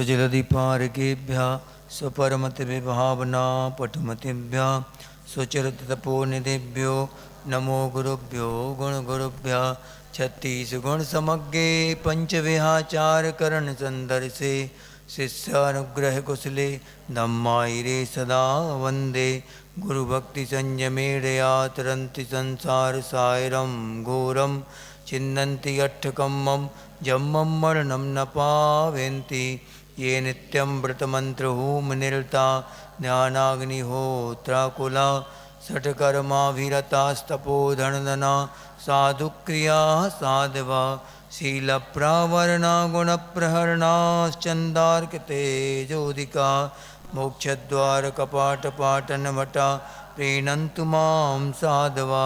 जलधिपारकेभ्यः स्वपरमतिविभावना पटुमतिभ्यः सुचरिततपोनिधिभ्यो नमो गुरुभ्यो गुणगुरुभ्यः छत्तीसगुणसमग्रे पंचविहाचारकरणसन्दर्शे शिष्यानुग्रहकुशले धम्मायिरे सदा वन्दे गुरुभक्तिसंयमेढया तरन्ति संसारसायरं घोरं चिन्नन्ति अट्ठकम्मं जम्मं मरणं न पावयन्ति ये नित्यं व्रतमन्त्रहोमनिरता ज्ञानाग्निहोत्राकुला षट्कर्माभिरतास्तपोधनदना साधुक्रियाः साधवा शीलप्रावरणा गुणप्रहरणाश्चन्दार्कतेजोदिका मोक्षद्वारकपाटपाटनभटा प्रीणन्तु मां साधवा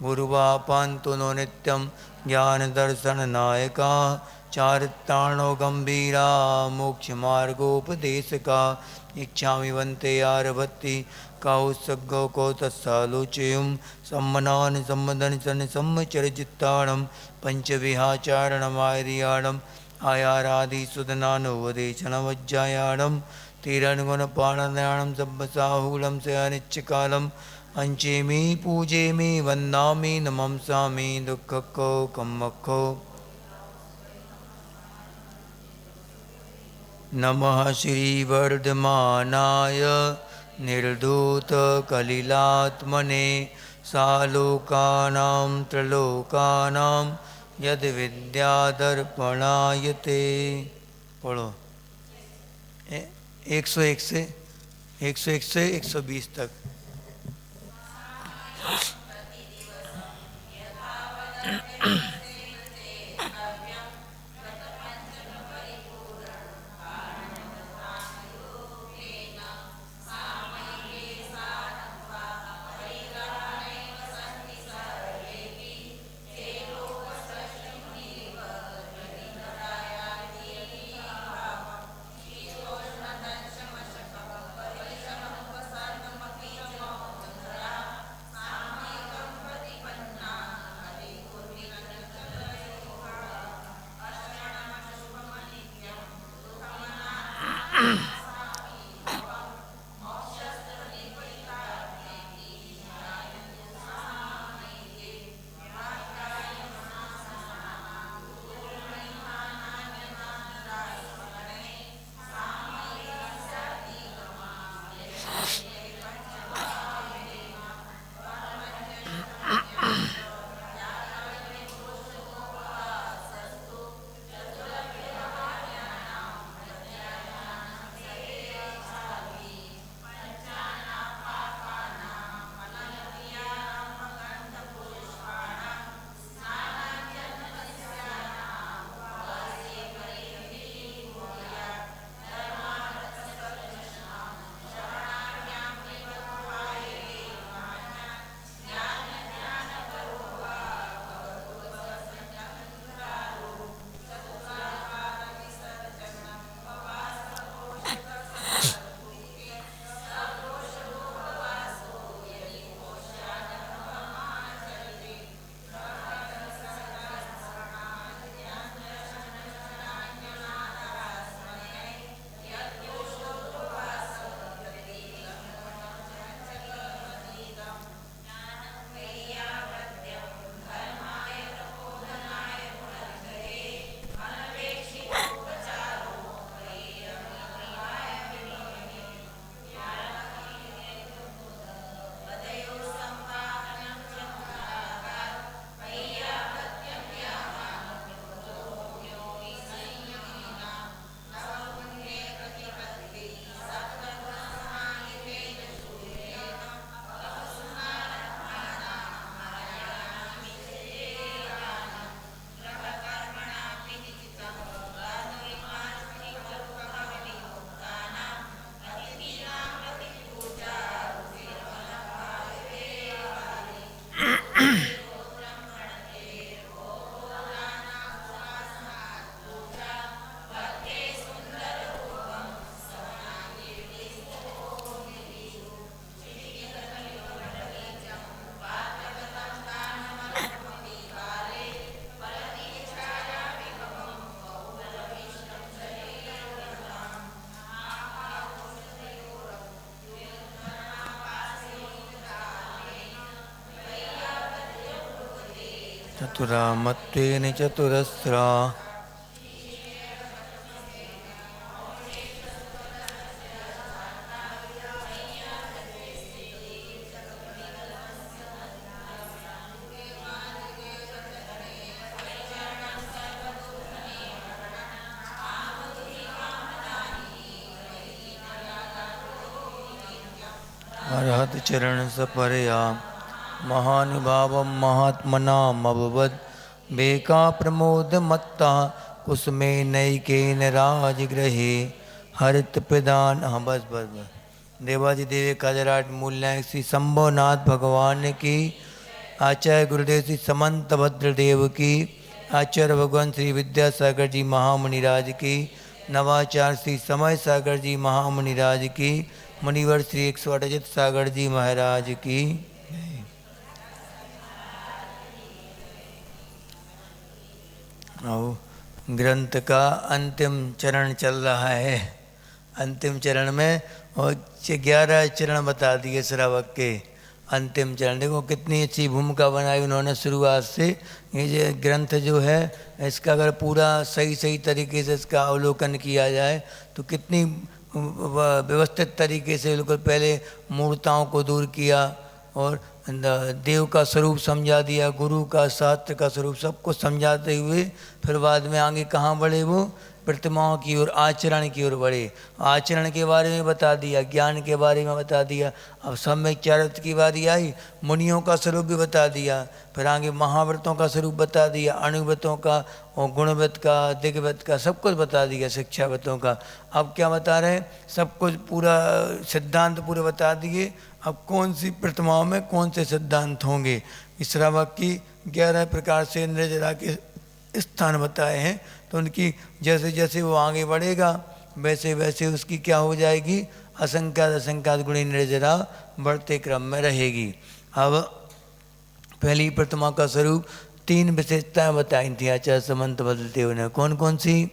गुरुवापान्तु नो नित्यं ज्ञानदर्शननायका चारित्राणो गम्भीरा मोक्षमार्गोपदेशका इच्छामि वन्ते आरभत्ति कौसगो को तत्सालोचयुं सम्मनानि सम्मदनि सनि सम्मचरचित्ताणं पञ्चविहाचारणमायर्याणम् आयारादिसुदनानुवदेशनवज्जायाणं तीरनुगुणपाणयाणं सब्बसाहूलं सयानिच्चकालं अंचेमि पूजेमि वन्दामि नमंसामि दुःखको कम्मखो नमः श्रीवर्धमानाय निर्धूतकलिलात्मने सालोकानां त्रिलोकानां यद्विद्यादर्पणायते। पढ़ो 101 से 120 तक। चतुरा मत्तेन चतुरस्रा अरहत चरण सपरया महानुभावं महात्मनामभवत् बेका प्रमोद मत्ता कुसुमे नैकेन राजगृहे हरित प्रदान। हाँ बस बस बस। देवाजी देवी काजराट मूलनायक श्री शंभोनाथ भगवान की, आचार्य गुरुदेव श्री समंत भद्रदेव की, आचार्य भगवान श्री विद्यासागर जी महामुनि राज की, नवाचार्य श्री समय सागर जी महामुनि राज की, मुनिवर श्री 108 अजित सागर जी महाराज की। आओ, ग्रंथ का अंतिम चरण चल रहा है। अंतिम चरण में और 11 चरण बता दिए श्रावक के। अंतिम चरण देखो कितनी अच्छी भूमिका बनाई उन्होंने शुरुआत से। ये जो ग्रंथ जो है इसका अगर पूरा सही सही तरीके से इसका अवलोकन किया जाए तो कितनी व्यवस्थित तरीके से बिल्कुल पहले मूर्ताओं को दूर किया और देव का स्वरूप समझा दिया, गुरु का शास्त्र का स्वरूप सब कुछ समझाते हुए फिर बाद में आगे कहाँ बढ़े, वो प्रतिमाओं की ओर आचरण की ओर बढ़े। आचरण के बारे में बता दिया, ज्ञान के बारे में बता दिया। अब सम्यक चरित्र की बारी आई, मुनियों का स्वरूप भी बता दिया। फिर आगे महाव्रतों का स्वरूप बता दिया, अणुव्रतों का और गुणव्रत का, दिग्व्रत का, सब कुछ बता दिया, शिक्षाव्रतों का। अब क्या बता रहे हैं, सब कुछ पूरा सिद्धांत पूरे बता दिए। अब कौन सी प्रतिमाओं में कौन से सिद्धांत होंगे, इस श्रावक की 11 प्रकार से निर्जरा के स्थान बताए हैं। तो उनकी जैसे जैसे वो आगे बढ़ेगा वैसे वैसे उसकी क्या हो जाएगी, असंख्यात असंख्यात गुणी निर्जरा बढ़ते क्रम में रहेगी। अब पहली प्रतिमा का स्वरूप 3 विशेषताएं बताई थी आचार्य समंत भद्रदेव ने। कौन कौन सी?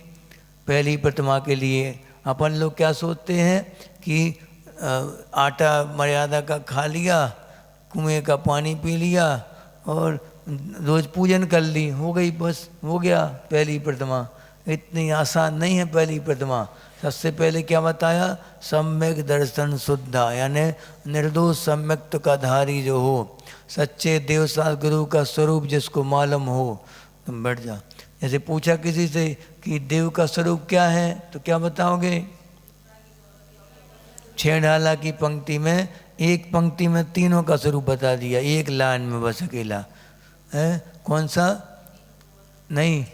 पहली प्रतिमा के लिए अपन लोग क्या सोचते हैं कि आटा मर्यादा का खा लिया, कुएं का पानी पी लिया और रोज पूजन कर ली, हो गई, बस हो गया पहली प्रतिमा। इतनी आसान नहीं है पहली प्रतिमा। सबसे पहले क्या बताया, सम्यक दर्शन शुद्धा, यानी निर्दोष सम्यक्त का धारी जो हो, सच्चे देवसार गुरु का स्वरूप जिसको मालूम हो। तुम बैठ जा। जैसे पूछा किसी से कि देव का स्वरूप क्या है तो क्या बताओगे? 6 ढाला की पंक्ति में, एक पंक्ति में तीनों का स्वरूप बता दिया, एक लाइन में बस अकेला है। कौन सा? नहीं,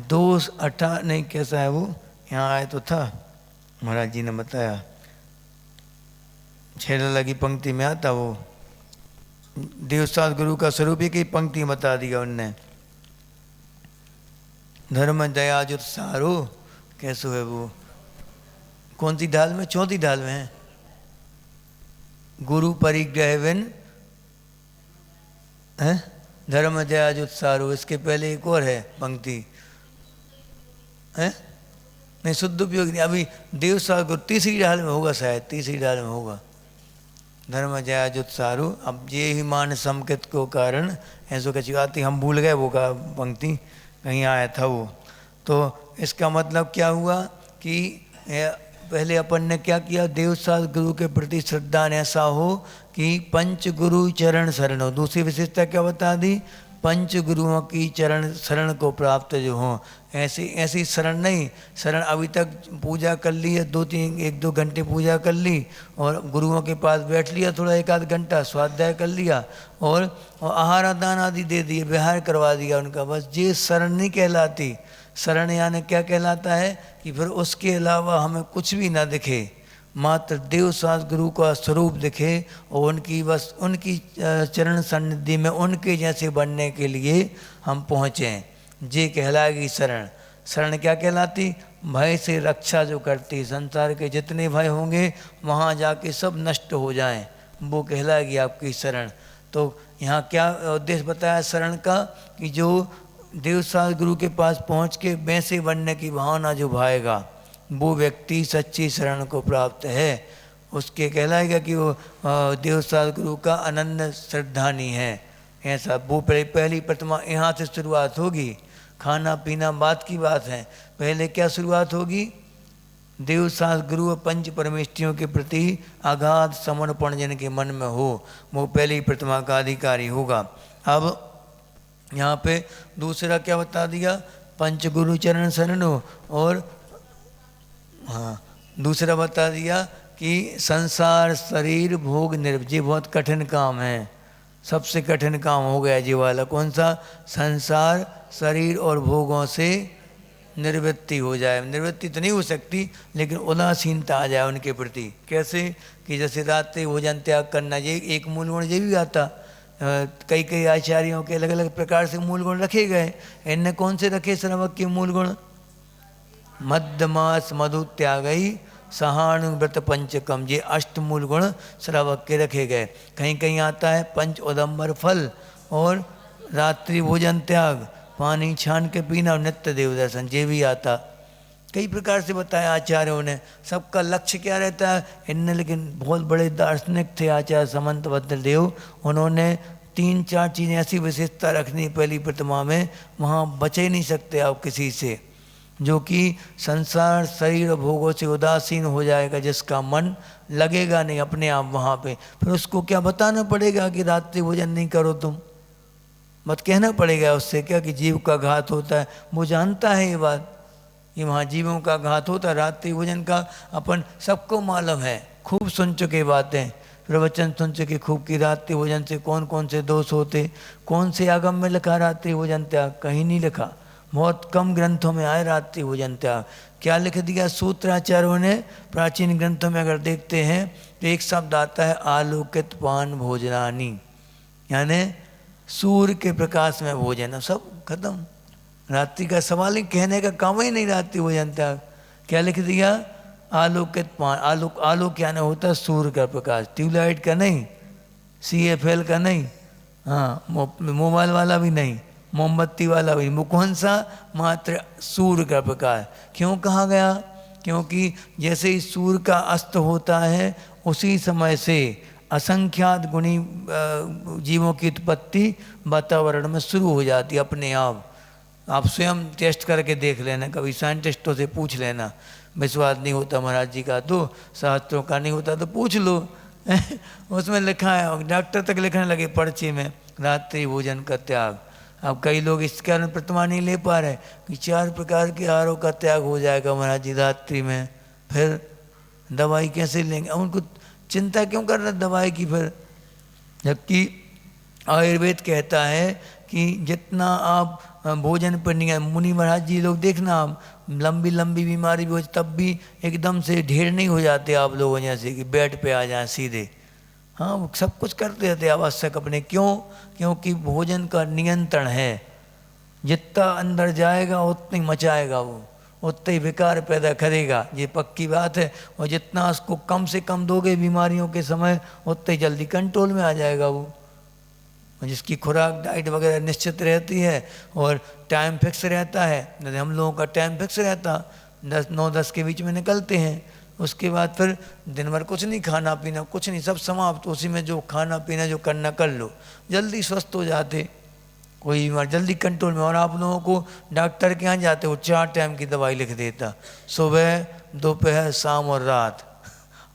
2:18 नहीं, कैसा है वो, यहाँ आए तो था, महाराज जी ने बताया। 6 ढाला की पंक्ति में आता वो देवसात गुरु का स्वरूप एक ही पंक्ति बता दिया उनने। धर्म दया जुत सारो, कैसो है वो, कौन सी ढाल में? 4थी ढाल में है। गुरु परिग्रह विन है, धर्म दया जुत सारो। इसके पहले एक और है पंक्ति है, नहीं शुद्ध उपयोग नहीं। अभी देवसात गुरु 3री ढाल में होगा, शायद 3री ढाल में होगा। धर्म जया जुत सारू। अब ये ही मान समकित को कारण ऐसो कची आती, हम भूल गए वो का पंक्ति कहीं आया था वो। तो इसका मतलब क्या हुआ कि पहले अपन ने क्या किया, देवसात गुरु के प्रति श्रद्धा ऐसा हो कि पंच गुरु चरण शरण हो। दूसरी विशेषता क्या बता दी, पंच गुरुओं की चरण शरण को प्राप्त जो हो। ऐसी शरण नहीं, शरण अभी तक पूजा कर ली है, 1-2 घंटे पूजा कर ली और गुरुओं के पास बैठ लिया, थोड़ा 1-8 घंटा स्वाध्याय कर लिया और आहार दान आदि दे दिए, विहार करवा दिया उनका, बस ये शरण नहीं कहलाती। शरण यानी क्या कहलाता है कि फिर उसके अलावा हमें कुछ भी ना दिखे, मात्र देवसात गुरु का स्वरूप दिखे और उनकी बस उनकी चरण सन्निधि में उनके जैसे बनने के लिए हम पहुँचें, ये कहलाएगी शरण। शरण क्या कहलाती, भय से रक्षा जो करती, संसार के जितने भय होंगे वहाँ जाके सब नष्ट हो जाएं, वो कहलाएगी आपकी शरण। तो यहाँ क्या उद्देश्य बताया शरण का, कि जो देवसात गुरु के पास पहुँच के वैसे बनने की भावना जो भाएगा वो व्यक्ति सच्ची शरण को प्राप्त है। उसके कहलाएगा कि वो देवसात गुरु का अनन्य श्रद्धानी है। ऐसा वो पहली प्रतिमा यहाँ से शुरुआत होगी। खाना पीना बात की बात है, पहले क्या शुरुआत होगी? देव शास्त्र गुरु और पंच परमेष्ठियों के प्रति अगाध समर्पण जिनके मन में हो, वो पहली प्रतिमा का अधिकारी होगा। अब यहाँ पे दूसरा क्या बता दिया? पंच गुरु चरण शरणो, और हाँ दूसरा बता दिया कि संसार शरीर भोग निर्भय, बहुत कठिन काम है, सबसे कठिन काम हो गया जी वाला। कौन सा? संसार शरीर और भोगों से निवृत्ति हो जाए। निवृत्ति तो नहीं हो सकती, लेकिन उदासीनता आ जाए उनके प्रति। कैसे? कि जैसे रात्रि भोजन त्याग करना, ये एक मूल गुण ये भी आता। कई कई आचार्यों के अलग अलग प्रकार से मूल गुण रखे गए। इनने कौन से रखे श्रावक के मूल गुण? मध्यमास मधु त्यागई सहानुव्रत पंचकम, ये अष्ट मूल गुण श्रावक के रखे गए। कहीं कहीं आता है पंच उदम्बर फल, और रात्रि भोजन त्याग, पानी छान के पीना और नित्य देव दर्शन, ये भी आता। कई प्रकार से बताया आचार्यों ने। सबका लक्ष्य क्या रहता है इनने, लेकिन बहुत बड़े दार्शनिक थे आचार्य समंत भद्र देव। उन्होंने 3-4 चीज़ें ऐसी विशेषता रखनी पहली प्रतिमा में, वहाँ बच ही नहीं सकते आप किसी से। जो कि संसार शरीर और भोगों से उदासीन हो जाएगा, जिसका मन लगेगा नहीं अपने आप वहाँ पे। फिर उसको क्या बताना पड़ेगा कि रात्रि भोजन नहीं करो तुम, मत कहना पड़ेगा उससे क्या कि जीव का घात होता है। वो जानता है ये बात कि वहाँ जीवों का घात होता है। रात्रि भोजन का अपन सबको मालूम है, खूब सुन चुके बातें, प्रवचन सुन चुके खूब कि रात्रि भोजन से कौन कौन से दोष होते। कौन से आगम में लिखा रात्रि भोजन त्याग? कहीं नहीं लिखा, बहुत कम ग्रंथों में आए रात्रि भोजन त्याग। क्या लिख दिया सूत्राचार्यों ने? प्राचीन ग्रंथों में अगर देखते हैं तो एक शब्द आता है आलोकित पान भोजनानी, यानी सूर्य के प्रकाश में भोजन। सब खत्म, रात्रि का सवाल ही, कहने का काम ही नहीं रात्रि भोजन त्याग। क्या लिख दिया? आलोकित पान। आलोक, आलोक क्या नहीं होता? सूर्य का प्रकाश, ट्यूबलाइट का नहीं, CFL का नहीं, हाँ मोबाइल वाला भी नहीं, मोमबत्ती वाला भी। वो कौन सा? मात्र सूर्य का प्रकाश। क्यों कहा गया? क्योंकि जैसे ही सूर्य का अस्त होता है उसी समय से असंख्यात गुणी जीवों की उत्पत्ति वातावरण में शुरू हो जाती है अपने आप। आप स्वयं टेस्ट करके देख लेना, कभी साइंटिस्टों से पूछ लेना। विश्वास नहीं होता महाराज जी का तो, शास्त्रों का नहीं होता तो पूछ लो उसमें लिखा है, डॉक्टर तक लिखने लगे पर्ची में रात्रि भोजन का त्याग। अब कई लोग इस कारण प्रतिमा नहीं ले पा रहे कि 4 प्रकार के आहारों का त्याग हो जाएगा महाराज जी रात्रि में, फिर दवाई कैसे लेंगे? उनको चिंता क्यों कर रहे दवाई की फिर? जबकि आयुर्वेद कहता है कि जितना आप भोजन पर नहीं, मुनि महाराज जी लोग देखना, आप लंबी लंबी बीमारी भी हो तब भी एकदम से ढेर नहीं हो जाते आप लोगों जैसे कि बेड पे आ जाए सीधे। हाँ वो सब कुछ करते रहते आवश्यक अपने। क्यों? क्योंकि भोजन का नियंत्रण है। जितना अंदर जाएगा उतना ही मचाएगा, वो उतना ही विकार पैदा करेगा, ये पक्की बात है। और जितना उसको कम से कम दोगे बीमारियों के समय, उतना ही जल्दी कंट्रोल में आ जाएगा वो। जिसकी खुराक डाइट वगैरह निश्चित रहती है और टाइम फिक्स रहता है, जैसे हम लोगों का टाइम फिक्स रहता 9-10 के बीच में निकलते हैं, उसके बाद फिर दिन भर कुछ नहीं, खाना पीना कुछ नहीं, सब समाप्त। उसी में जो खाना पीना जो करना कर लो, जल्दी स्वस्थ हो जाते, कोई बीमार जल्दी कंट्रोल में। और आप लोगों को डॉक्टर के यहाँ जाते हो 4 टाइम की दवाई लिख देता, सुबह दोपहर शाम और रात,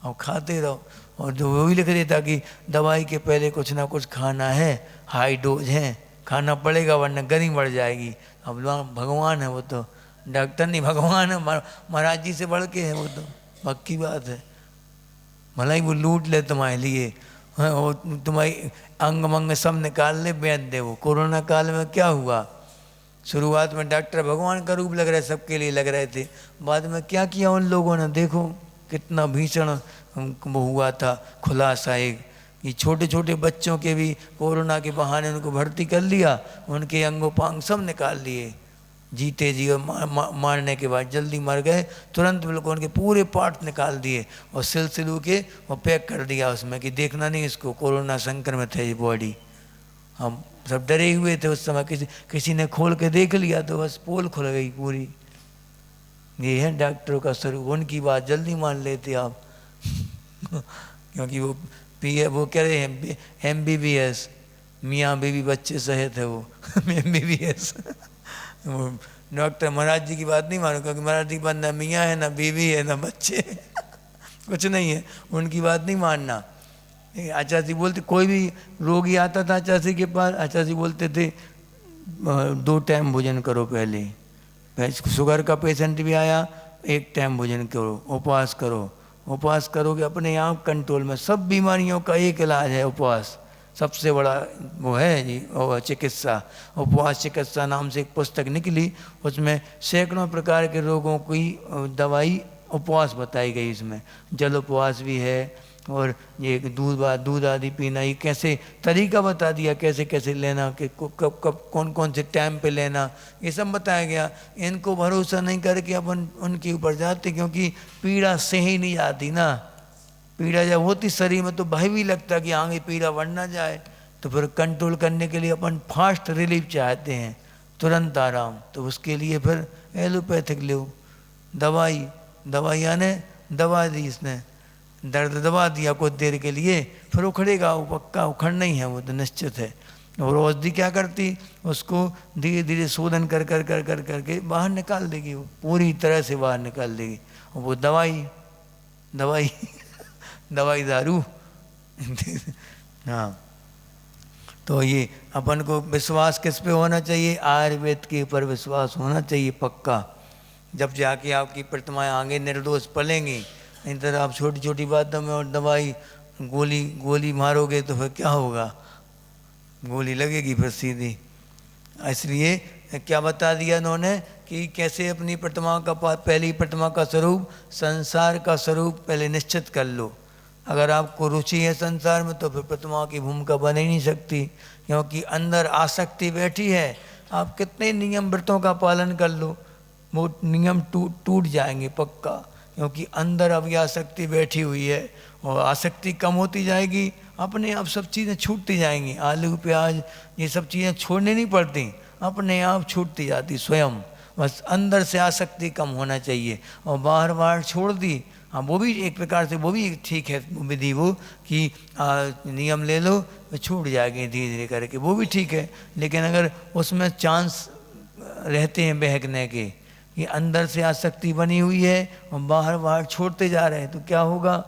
और खाते रहो। और जो वो भी लिख देता कि दवाई के पहले कुछ ना कुछ खाना है, हाई डोज है, खाना पड़ेगा वरना गर्मी बढ़ जाएगी। अब भगवान है वो तो, डॉक्टर नहीं भगवान है, महाराज जी से बढ़ के है वो तो, पक्की बात है। भला ही वो लूट ले तुम्हारे लिए, वो तुम्हारी अंग मंग सब निकाल ले, बेच दे। वो कोरोना काल में क्या हुआ? शुरुआत में डॉक्टर भगवान का रूप लग रहे, सबके लिए लग रहे थे, बाद में क्या किया उन लोगों ने? देखो कितना भीषण वो हुआ था खुलासा एक, कि छोटे छोटे बच्चों के भी कोरोना के बहाने उनको भर्ती कर लिया, उनके अंगोपांग सब निकाल लिए जीते जी, और मारने के बाद जल्दी मर गए, तुरंत बिल्कुल उनके पूरे पार्ट निकाल दिए और सिलसिलों के वो पैक कर दिया उसमें कि देखना नहीं इसको, कोरोना संक्रमित है ये बॉडी। हम सब डरे हुए थे उस समय, किसी ने खोल के देख लिया तो बस पोल खुल गई पूरी। ये है डॉक्टरों का स्वरूप, उनकी बात जल्दी मान लेते आप क्योंकि वो कह रहे हैं MBBS, मियाँ बीवी बच्चे सहित है वो MBBS। वो डॉक्टर महाराज जी की बात नहीं मानो, क्योंकि महाराज जी के पास ना मियाँ है, ना बीवी है, ना बच्चे कुछ नहीं है, उनकी बात नहीं मानना। आचार्य जी बोलते, कोई भी रोगी आता था आचार्य जी के पास, आचार्य जी बोलते थे 2 टाइम भोजन करो पहले। शुगर का पेशेंट भी आया, 1 टाइम भोजन करो, उपवास करो। उपवास करोगे अपने आप कंट्रोल में। सब बीमारियों का एक इलाज है उपवास, सबसे बड़ा वो है जी चिकित्सा। उपवास चिकित्सा नाम से एक पुस्तक निकली, उसमें सैकड़ों प्रकार के रोगों की दवाई उपवास बताई गई। इसमें जल उपवास भी है, और ये दूध आदि पीना, ये कैसे तरीका बता दिया, कैसे कैसे लेना, कि कब कब कौन कौन से टाइम पे लेना, ये सब बताया गया। इनको भरोसा नहीं करके अपन उनके ऊपर जाते, क्योंकि पीड़ा सही नहीं जाती ना। पीड़ा जब होती शरीर में तो भय भी लगता कि आगे पीड़ा बढ़ ना जाए, तो फिर कंट्रोल करने के लिए अपन फास्ट रिलीफ चाहते हैं, तुरंत आराम। तो उसके लिए फिर एलोपैथिक लो, दवाई यानी दवा दी इसने, दर्द दबा दिया कुछ देर के लिए, फिर उखड़ेगा, वो पक्का उखड़ना ही है, वो तो निश्चित है। और औषधि क्या करती, उसको धीरे धीरे शोधन कर कर कर कर करके बाहर निकाल देगी, वो पूरी तरह से बाहर निकाल देगी। और वो दवाई दारू हाँ। तो ये अपन को विश्वास किस पे होना चाहिए, आयुर्वेद के ऊपर विश्वास होना चाहिए पक्का। जब जाके आपकी प्रतिमाएं आगे निर्दोष पलेंगी। नहीं तो आप छोटी छोटी बातों में और दवाई गोली मारोगे तो फिर क्या होगा, गोली लगेगी फिर सीधी। इसलिए क्या बता दिया इन्होंने कि कैसे अपनी प्रतिमा का, पहली प्रतिमा का स्वरूप, संसार का स्वरूप पहले निश्चित कर लो। अगर आपको रुचि है संसार में तो फिर प्रतिमा की भूमिका बन ही नहीं सकती, क्योंकि अंदर आसक्ति बैठी है। आप कितने नियम व्रतों का पालन कर लो, वो नियम टूट जाएंगे पक्का, क्योंकि अंदर अब यह आसक्ति बैठी हुई है। और आसक्ति कम होती जाएगी, अपने आप सब चीज़ें छूटती जाएंगी। आलू प्याज ये सब चीज़ें छोड़नी नहीं पड़ती, अपने आप छूटती जाती स्वयं। बस अंदर से आसक्ति कम होना चाहिए, और बाहर छोड़ दी। हाँ, वो भी एक प्रकार से वो भी ठीक है विधि, वो कि नियम ले लो छूट जाएगी धीरे धीरे करके, वो भी ठीक है। लेकिन अगर उसमें चांस रहते हैं बहकने के, कि अंदर से आसक्ति बनी हुई है और बाहर छोड़ते जा रहे हैं, तो क्या होगा,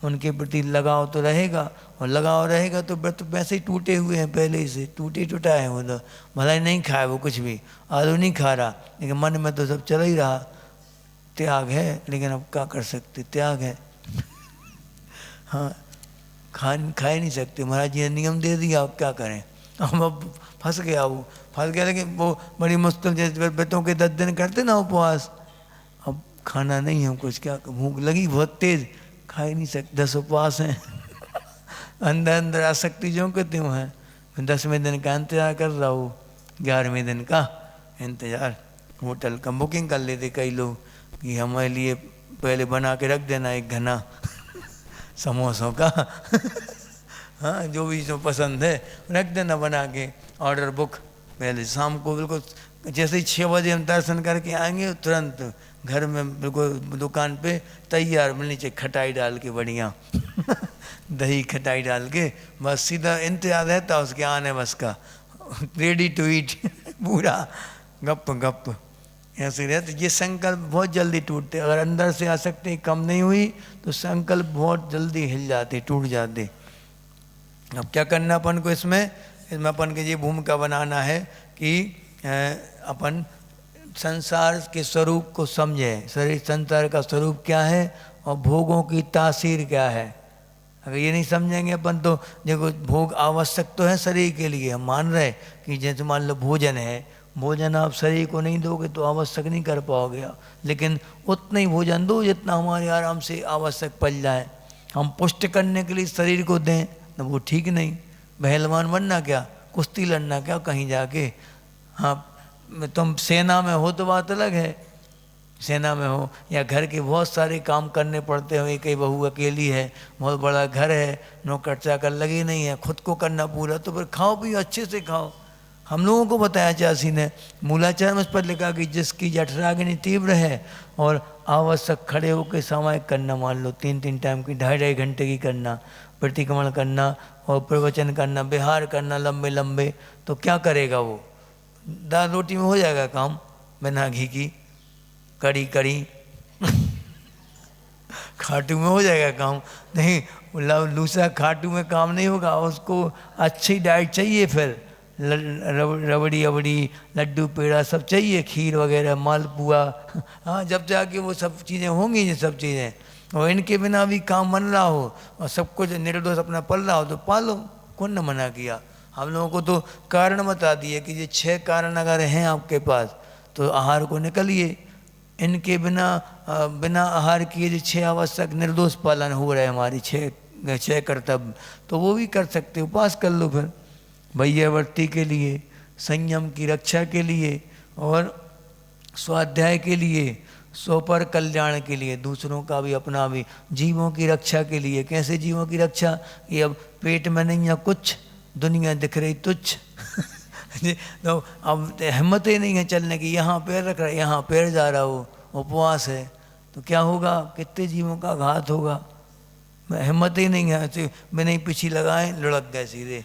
उनके प्रति लगाव तो रहेगा, और लगाव रहेगा तो व्रत वैसे ही टूटे हुए हैं, पहले ही से टूटा है। वो तो भला ही नहीं खाया, वो कुछ भी आलू नहीं खा रहा, लेकिन मन में तो सब चल ही रहा। त्याग है, लेकिन अब क्या कर सकते, त्याग है हाँ, खा ही नहीं सकते। महाराज जी ने नियम दे दिया, अब क्या करें। अब फंस गया, लेकिन वो बड़ी मुश्किल, जैसे व्रतों के 10 दिन करते ना उपवास, अब खाना नहीं है कुछ, क्या भूख लगी बहुत तेज, खा ही नहीं सकते, 10 उपवास हैं अंदर आसक्ति जो के त्यों है। 10वें दिन का इंतजार कर रहा हूँ, 11वें दिन का इंतजार। होटल का बुकिंग कर लेते कई लोग कि हमारे लिए पहले बना के रख देना एक घना समोसों का हाँ, जो भी जो पसंद है रख देना बना के, ऑर्डर बुक। पहले शाम को बिल्कुल जैसे ही 6 बजे हम दर्शन करके आएंगे, तुरंत घर में बिल्कुल दुकान पे तैयार मिलनी चाहिए, खटाई डाल के बढ़िया दही खटाई डाल के, बस सीधा इंतजार रहता उसके आने बस का, रेडी टू ईट पूरा गप ऐसे रहते। ये संकल्प बहुत जल्दी टूटते, अगर अंदर से आसक्ति कम नहीं हुई तो संकल्प बहुत जल्दी हिल जाते, टूट जाते। अब क्या करना अपन को, इसमें अपन के ये भूमिका बनाना है कि अपन संसार के स्वरूप को समझे, शरीर संसार का स्वरूप क्या है और भोगों की तासीर क्या है। अगर ये नहीं समझेंगे अपन तो देखो, भोग आवश्यक तो है शरीर के लिए, हम मान रहे कि जैसे मान लो भोजन है, भोजन आप शरीर को नहीं दोगे तो आवश्यक नहीं कर पाओगे, लेकिन उतना ही भोजन दो जितना हमारे आराम से आवश्यक पड़ जाए। हम पुष्ट करने के लिए शरीर को दें तो वो ठीक नहीं, पहलवान बनना क्या, कुश्ती लड़ना क्या कहीं जाके। हाँ, तुम सेना में हो तो बात अलग है, सेना में हो या घर के बहुत सारे काम करने पड़ते हो, एक ही बहू अकेली है, बहुत बड़ा घर है, नौकर चाकर लगे नहीं है, खुद को करना पूरा, तो फिर खाओ पियो अच्छे से खाओ। हम लोगों को बताया चाची ने, मूलाचार में उस पर लिखा कि जिसकी जठराग्नि तीव्र है और आवश्यक खड़े होकर सामायिक करना, मान लो 3-3 टाइम की 2.5-2.5 घंटे की करना, प्रतिक्रमण करना और प्रवचन करना, विहार करना लंबे लंबे, तो क्या करेगा वो? दाल रोटी में हो जाएगा काम, बिना घी की, कड़ी कड़ी खाटू में हो जाएगा काम? नहीं, लूसा खाटू में काम नहीं होगा, उसको अच्छी डाइट चाहिए, फिर रबड़ी अबड़ी लड्डू पेड़ा सब चाहिए, खीर वगैरह मालपुआ, हाँ, जब जाके वो सब चीज़ें होंगी, ये सब चीज़ें, और इनके बिना भी काम बन रहा हो और सब कुछ निर्दोष अपना पल रहा हो तो पालो, कौन ने मना किया? हम लोगों को तो कारण बता दिए कि ये 6 कारण अगर हैं आपके पास तो आहार को निकलिए, इनके बिना बिना आहार किए जो 6 आवश्यक निर्दोष पालन हो रहे हैं हमारी 6 कर्तव्य, तो वो भी कर सकते, उपास कर लो फिर, वैयावर्ती के लिए, संयम की रक्षा के लिए और स्वाध्याय के लिए, स्वपर कल्याण के लिए, दूसरों का भी अपना भी, जीवों की रक्षा के लिए। कैसे जीवों की रक्षा? ये अब पेट में नहीं है कुछ, दुनिया दिख रही तुच्छ तो अब हिम्मत ही नहीं है चलने की, यहाँ पैर रख रहा है, यहाँ पैर जा रहा हो, उपवास है, तो क्या होगा? कितने जीवों का घात होगा। हिम्मत ही नहीं है, मैंने ही पीछे लगाए, लुढ़क गए, सीधे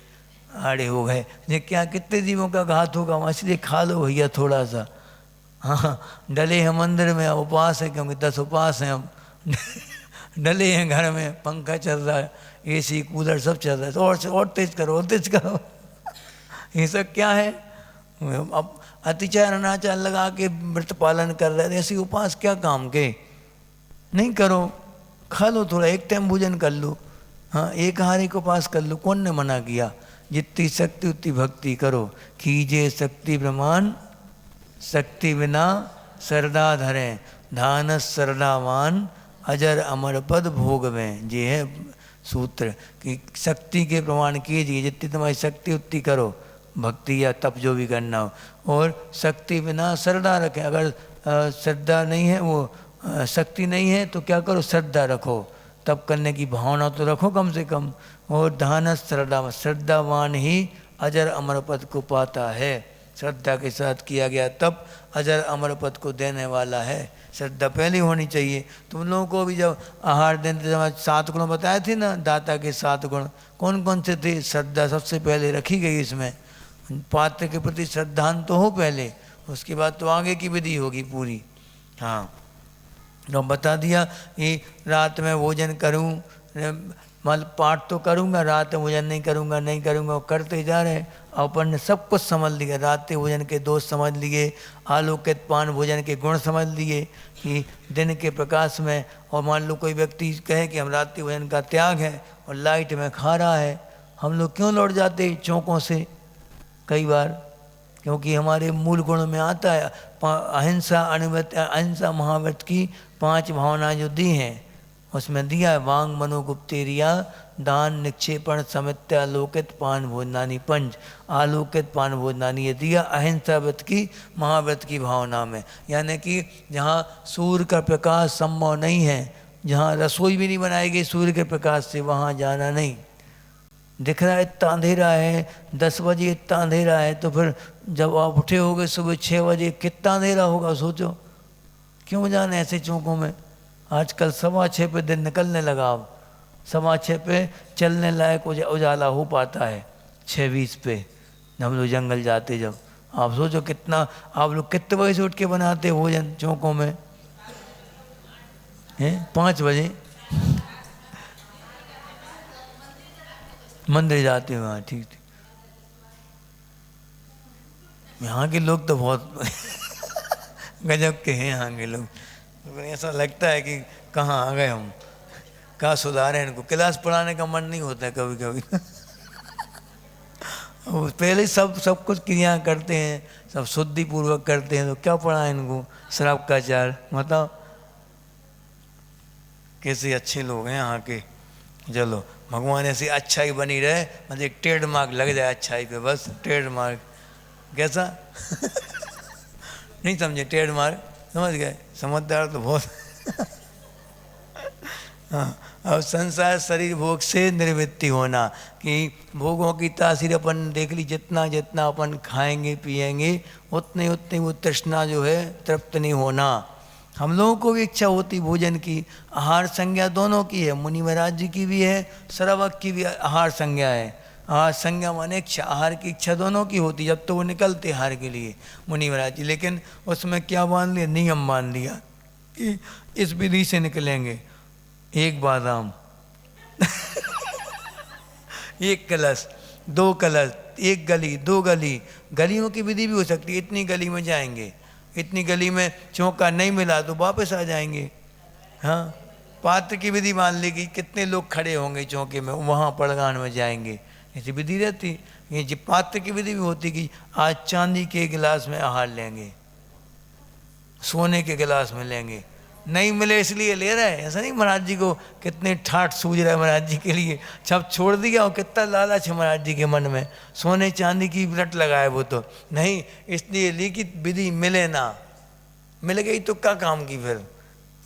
आड़े हो गए, ये क्या कितने जीवों का घात होगा? वहाँ इसलिए खा लो भैया थोड़ा सा, हाँ, डले हैं मंदिर में, उपवास है क्योंकि 10 उपवास हैं हम डले हैं घर में, पंखा चल रहा है, AC कूलर सब चल रहा है, तो और तेज करो, और तेज करो ये सब क्या है? अब अतिचार अनाचार लगा के व्रत पालन कर रहे थे, ऐसे उपवास क्या काम के? नहीं करो, खा लो थोड़ा, एक टाइम भोजन कर लो, हाँ, एक आहार को पास कर लो, कौन ने मना किया? जितनी शक्ति उतनी भक्ति करो, कीजिए शक्ति प्रमाण, शक्ति बिना श्रद्धा धरें, धान श्रद्धावान अजर अमर पद भोग में। ये है सूत्र कि शक्ति के प्रमाण कीजिए, जितनी तुम्हारी शक्ति उतनी करो, भक्ति या तप जो भी करना हो, और शक्ति बिना श्रद्धा रखें। अगर श्रद्धा नहीं है, वो शक्ति नहीं है तो क्या करो? श्रद्धा रखो, तप करने की भावना तो रखो कम से कम। और धान श्रद्धा, श्रद्धावान ही अजर अमर पद को पाता है। श्रद्धा के साथ किया गया तप अजर अमर पद को देने वाला है। श्रद्धा पहले होनी चाहिए। तुम लोगों को भी जब आहार देते समय 7 गुण बताए थे ना, दाता के 7 गुण कौन कौन से थे? श्रद्धा सबसे पहले रखी गई इसमें। पात्र के प्रति श्रद्धान तो हो पहले, उसके बाद तो आगे की विधि होगी पूरी। हाँ, तो बता दिया कि रात में भोजन करूं, मतलब पाठ तो करूंगा, रात में भोजन नहीं करूंगा, नहीं करूंगा, करते जा रहे। अपन ने सब कुछ समझ लिया, रात्रि भोजन के दोष समझ लिए, आलोकित पान भोजन के गुण समझ लिए कि दिन के प्रकाश में। और मान लो कोई व्यक्ति कहे कि हम रात्रि भोजन का त्याग है और लाइट में खा रहा है, हम लोग क्यों लौट जाते चौकों से कई बार? क्योंकि हमारे मूल गुण में आता है अहिंसा, अणुव्रत, अहिंसा महाव्रत की 5 भावनाएं जो दी हैं उसमें दिया है, वांग मनोगुप्तेरिया, दान निक्षेपण समित्या आलोकित पान भोजनानी पंच, आलोकित पान भोजनानी, ये दिया अहिंसा व्रत की महाव्रत की भावना में। यानी कि जहाँ सूर्य का प्रकाश संभव नहीं है, जहाँ रसोई भी नहीं बनाएगी सूर्य के प्रकाश से, वहाँ जाना नहीं। दिख रहा है इतना अंधेरा है, 10 बजे इतना अंधेरा है, तो फिर जब आप उठे होगे सुबह 6 बजे कितना अंधेरा होगा सोचो। क्यों जाना ऐसे चौकों में? आजकल 6:15 पे दिन निकलने लगा, अब 6:15 पे चलने लायक उजाला हो पाता है, 6:20 पे हम लोग जंगल जाते जब। आप सोचो कितना, आप लोग कितने बजे से उठ के बनाते हो भोजन चौकों में? हैं 5 बजे मंदिर जाते हो? हाँ ठीक। यहाँ के लोग तो बहुत गजब के हैं यहाँ के लोग। ऐसा लगता है कि कहाँ आ गए हम, कहाँ सुधारे इनको। क्लास पढ़ाने का मन नहीं होता है कभी कभी पहले सब कुछ क्रिया करते हैं, सब शुद्धि पूर्वक करते हैं, तो क्या पढ़ा इनको? शराब का चार। बताओ कैसे अच्छे लोग हैं यहाँ के। चलो भगवान ऐसी अच्छाई बनी रहे, मतलब एक ट्रेडमार्क लग जाए अच्छाई पे, बस ट्रेडमार्क। कैसा नहीं समझे? ट्रेडमार्क समझ गए? समझदार तो बहुत हाँ। अब संसार शरीर भोग से निर्वृत्ति होना, कि भोगों की तासीर अपन देख ली, जितना जितना अपन खाएंगे पिएंगे उतने उतने वो तृष्णा जो है तृप्त नहीं होना। हम लोगों को भी इच्छा होती भोजन की, आहार संज्ञा दोनों की है, मुनि महाराज जी की भी है, श्रावक की भी आहार संज्ञा है। आहार संज्ञा माने इच्छा, आहार की इच्छा दोनों की होती जब तो वो निकलते आहार के लिए मुनि महाराज जी। लेकिन उसमें क्या मान लिया, नियम मान लिया कि इस विधि से निकलेंगे, एक बादाम एक कलश, दो कलश, एक गली, दो गली, गलियों की विधि भी हो सकती है, इतनी गली में जाएंगे, इतनी गली में चौका नहीं मिला तो वापस आ जाएंगे। हाँ, पात्र की विधि मान ली कि कितने लोग खड़े होंगे चौके में, वहाँ पड़गान में जाएंगे, ऐसी विधि रहती। ये जी पात्र की विधि भी होती कि आज चांदी के गिलास में आहार लेंगे, सोने के गिलास में लेंगे, नहीं मिले इसलिए ले रहे हैं, ऐसा नहीं। महाराज जी को कितने ठाठ सूझ रहा है महाराज जी के लिए, सब छोड़ दिया, और कितना लालच है महाराज जी के मन में, सोने चांदी की रट लगाए वो तो नहीं, इसलिए ली कि विधि मिले ना, मिल गई तो क्या काम की, फिर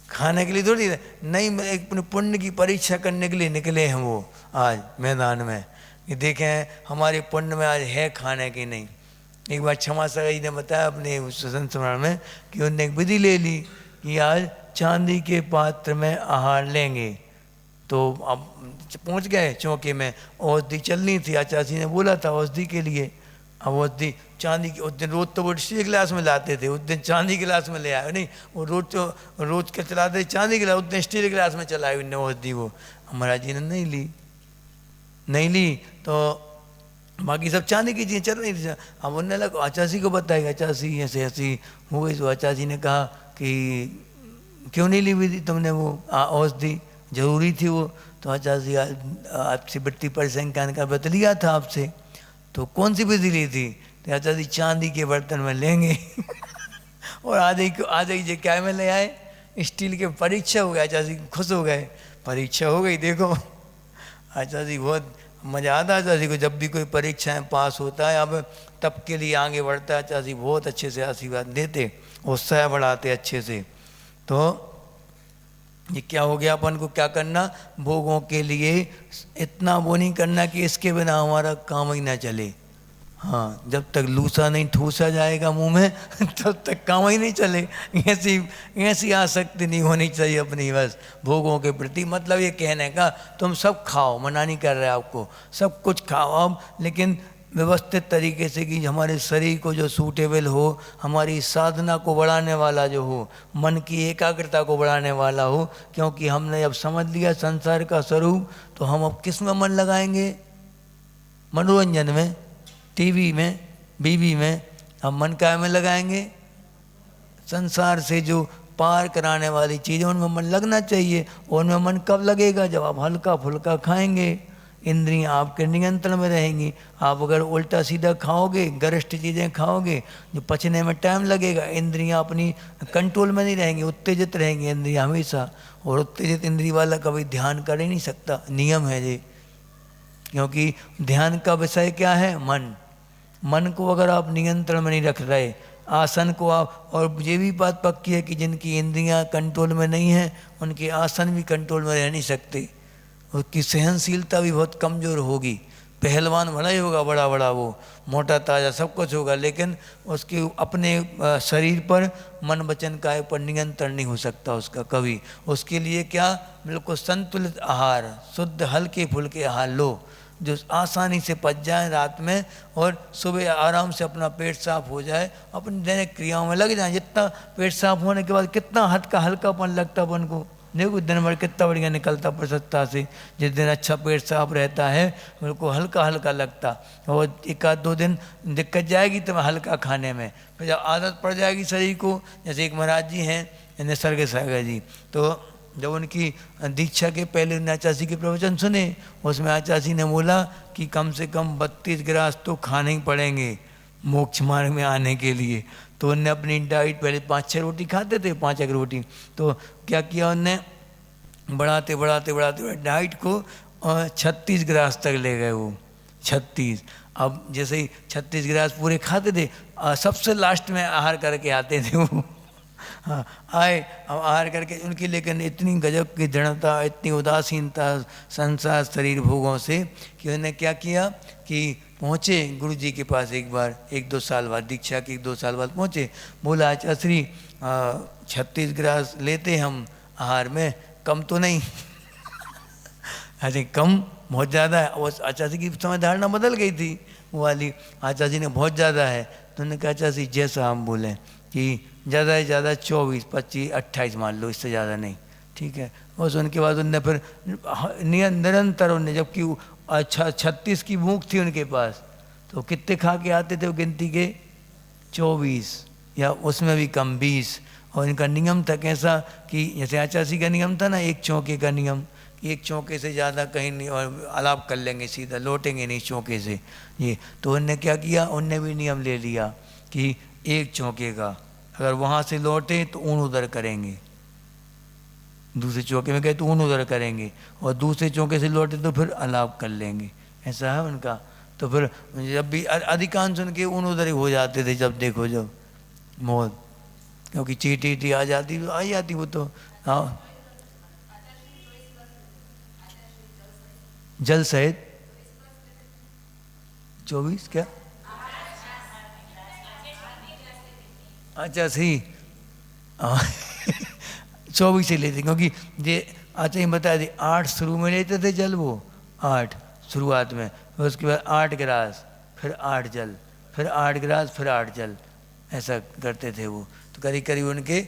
खाने के लिए थोड़ी नहीं, एक पुण्य की परीक्षा करने के लिए निकले हैं वो आज मैदान में कि देखें हमारे पुण्य में आज है खाने की नहीं। एक बार क्षमा सागर जी ने बताया अपने सुसन स्मरण में कि उनने एक विधि ले ली कि आज चांदी के पात्र में आहार लेंगे, तो अब पहुंच गए चौके में, औषधि चलनी थी, आचार्य ने बोला था औषधि के लिए, अब औषधि चांदी की, उस दिन रोज तो वो स्टील गिलास में लाते थे, उस दिन चांदी गिलास में ले आए, नहीं वो रोज के चलाते चांदी गिलास, उस दिन स्टील गिलास में चलाई उनने औषधि, वो महाराज जी ने नहीं ली तो बाकी सब चांदी की चीज़ें चल रही थी। अब उनने लगा आचार्य को बताया, आचार्य ऐसे ऐसी हो गई, तो आचार्य ने कहा कि क्यों नहीं ली विधि तुमने, वो औषधि जरूरी थी वो, तो आचार्य आपसे वृत्ति परिसंख्यान का व्रत लिया था आपसे, तो कौन सी विधि ली थी, तो आचार्य चांदी के बर्तन में लेंगे और आधे जी क्या में ले आए, स्टील के, परीक्षा हो गया, आचार्य खुश हो गए, परीक्षा हो गई देखो। आचार्य बहुत मज़ा आता है आचार्य को, जब भी कोई परीक्षाएं पास होता है, अब तब के लिए आगे बढ़ता है आचार्य बहुत अच्छे से आशीर्वाद देते, उत्साह बढ़ाते अच्छे से। तो ये क्या हो गया, अपन को क्या करना, भोगों के लिए इतना वो नहीं करना कि इसके बिना हमारा काम ही ना चले। हाँ, जब तक लूसा नहीं ठूसा जाएगा मुंह में तब तक काम ही नहीं चले। ऐसी आसक्ति नहीं होनी चाहिए अपनी बस भोगों के प्रति। मतलब ये कहने का तुम सब खाओ, मना नहीं कर रहे आपको, सब कुछ खाओ अब, लेकिन व्यवस्थित तरीके से कि हमारे शरीर को जो सूटेबल हो, हमारी साधना को बढ़ाने वाला जो हो, मन की एकाग्रता को बढ़ाने वाला हो। क्योंकि हमने अब समझ लिया संसार का स्वरूप, तो हम अब किस में मन लगाएंगे, मनोरंजन में, टीवी में, बीवी में, हम मन काय में लगाएंगे, संसार से जो पार कराने वाली चीज़ें उनमें मन लगना चाहिए। और उनमें मन कब लगेगा, जब आप हल्का फुल्का खाएंगे, इंद्रियां आपके नियंत्रण में रहेंगी। आप अगर उल्टा सीधा खाओगे, गरिष्ठ चीज़ें खाओगे, जो पचने में टाइम लगेगा, इंद्रियां अपनी कंट्रोल में नहीं रहेंगी, उत्तेजित रहेंगी इंद्रियां हमेशा। और उत्तेजित इंद्रिय वाला कभी ध्यान कर ही नहीं सकता, नियम है ये। क्योंकि ध्यान का विषय क्या है, मन को अगर आप नियंत्रण में नहीं रख रहे, आसन को आप, और ये भी बात पक्की है कि जिनकी इंद्रियां कंट्रोल में नहीं है उनके आसन भी कंट्रोल में रह नहीं सकते, उसकी सहनशीलता भी बहुत कमज़ोर होगी। पहलवान भला ही होगा, बड़ा बड़ा वो मोटा ताज़ा सब कुछ होगा, लेकिन उसके अपने शरीर पर, मन वचन काय पर नियंत्रण नहीं हो सकता उसका कभी। उसके लिए क्या, बिल्कुल संतुलित आहार, शुद्ध हल्के फुल्के आहार लो, जो आसानी से पच जाए रात में, और सुबह आराम से अपना पेट साफ हो जाए, अपनी दैनिक क्रियाओं में लग जाए। जितना पेट साफ होने के बाद कितना हल्कापन लगता अपन को, देखो दिन भर कितना बढ़िया निकलता प्रसन्नता से। जिस दिन अच्छा पेट साफ रहता है बिल्कुल हल्का हल्का लगता, और एक आध दो दिन दिक्कत जाएगी तो हल्का खाने में, फिर जब आदत पड़ जाएगी शरीर को। जैसे एक महाराज जी हैं निसर्ग सागर जी, तो जब उनकी दीक्षा के पहले उन्होंने आचार्य के प्रवचन सुने, उसमें आचार्य ने बोला कि कम से कम 32 गिलास तो खाने ही पड़ेंगे मोक्ष मार्ग में आने के लिए। तो उनने अपनी डाइट, पहले 5-6 रोटी खाते थे, 5 एक रोटी, तो क्या किया उनने, बढ़ाते डाइट को 36 गिलास तक ले गए वो, 36। अब जैसे ही 36 गिलास पूरे खाते थे, सबसे लास्ट में आहार करके आते थे वो। हाँ, आए अब आहार करके उनकी, लेकिन इतनी गजब की दृढ़ता, इतनी उदासीनता संसार शरीर भोगों से, कि उन्होंने क्या किया कि पहुँचे गुरु जी के पास एक बार, 1-2 साल बाद, दीक्षा के 1-2 साल बाद पहुँचे। बोला आचार्य श्री 36 ग्रास लेते हम आहार में, कम तो नहीं? अरे कम बहुत ज़्यादा है। वो आचार्य जी की समय धारणा बदल गई थी वो वाली, आचार्य जी ने बहुत ज़्यादा है। तो उन्होंने कहा आचार्य जी जैसा हम बोलें कि ज़्यादा से ज़्यादा 24, 25, 28 मान लो, इससे ज़्यादा नहीं, ठीक है। बस उनके बाद उनने फिर निरंतर उनने, जबकि 36 की भूख थी उनके पास, तो कितने खा के आते थे वो गिनती के 24 या उसमें भी कम 20। और इनका नियम था कैसा कि जैसे आचार्य जी का नियम था ना, एक चौके का नियम, एक चौके से ज़्यादा कहीं नहीं, और अलाप कर लेंगे सीधा, लौटेंगे नहीं चौके से ये। तो उनने क्या किया, उनने भी नियम ले लिया कि एक चौके का, अगर वहाँ से लौटे तो ऊन उधर करेंगे, दूसरे चौके में गए तो ऊन उधर करेंगे, और दूसरे चौके से लौटे तो फिर अलाप कर लेंगे, ऐसा है उनका। तो फिर जब भी अधिकांश उनके ऊन उधर ही हो जाते थे, जब देखो जब मौत, क्योंकि चीटी आ जाती तो आ जाती वो तो। हाँ, जल सहित 24 क्या, अच्छा सही, 24 से लेते, क्योंकि ये अच्छा ही बता दी, 8 शुरू में लेते थे जल वो, 8 शुरुआत में, फिर उसके बाद 8 गिलास, फिर 8 जल, फिर 8 गिलास, फिर 8 जल, ऐसा करते थे वो। तो करीब करीब उनके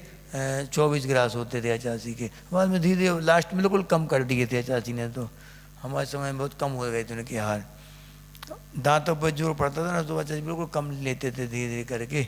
24 गिलास होते थे आचार्य जी के। बाद में धीरे धीरे लास्ट में बिल्कुल कम कर दिए थे आचार्य जी ने, तो हमारे समय में बहुत कम हो गए थे उनके आहार, दांतों पर जोर पड़ता था ना, तो आचार्य जी बिल्कुल कम लेते थे धीरे धीरे करके।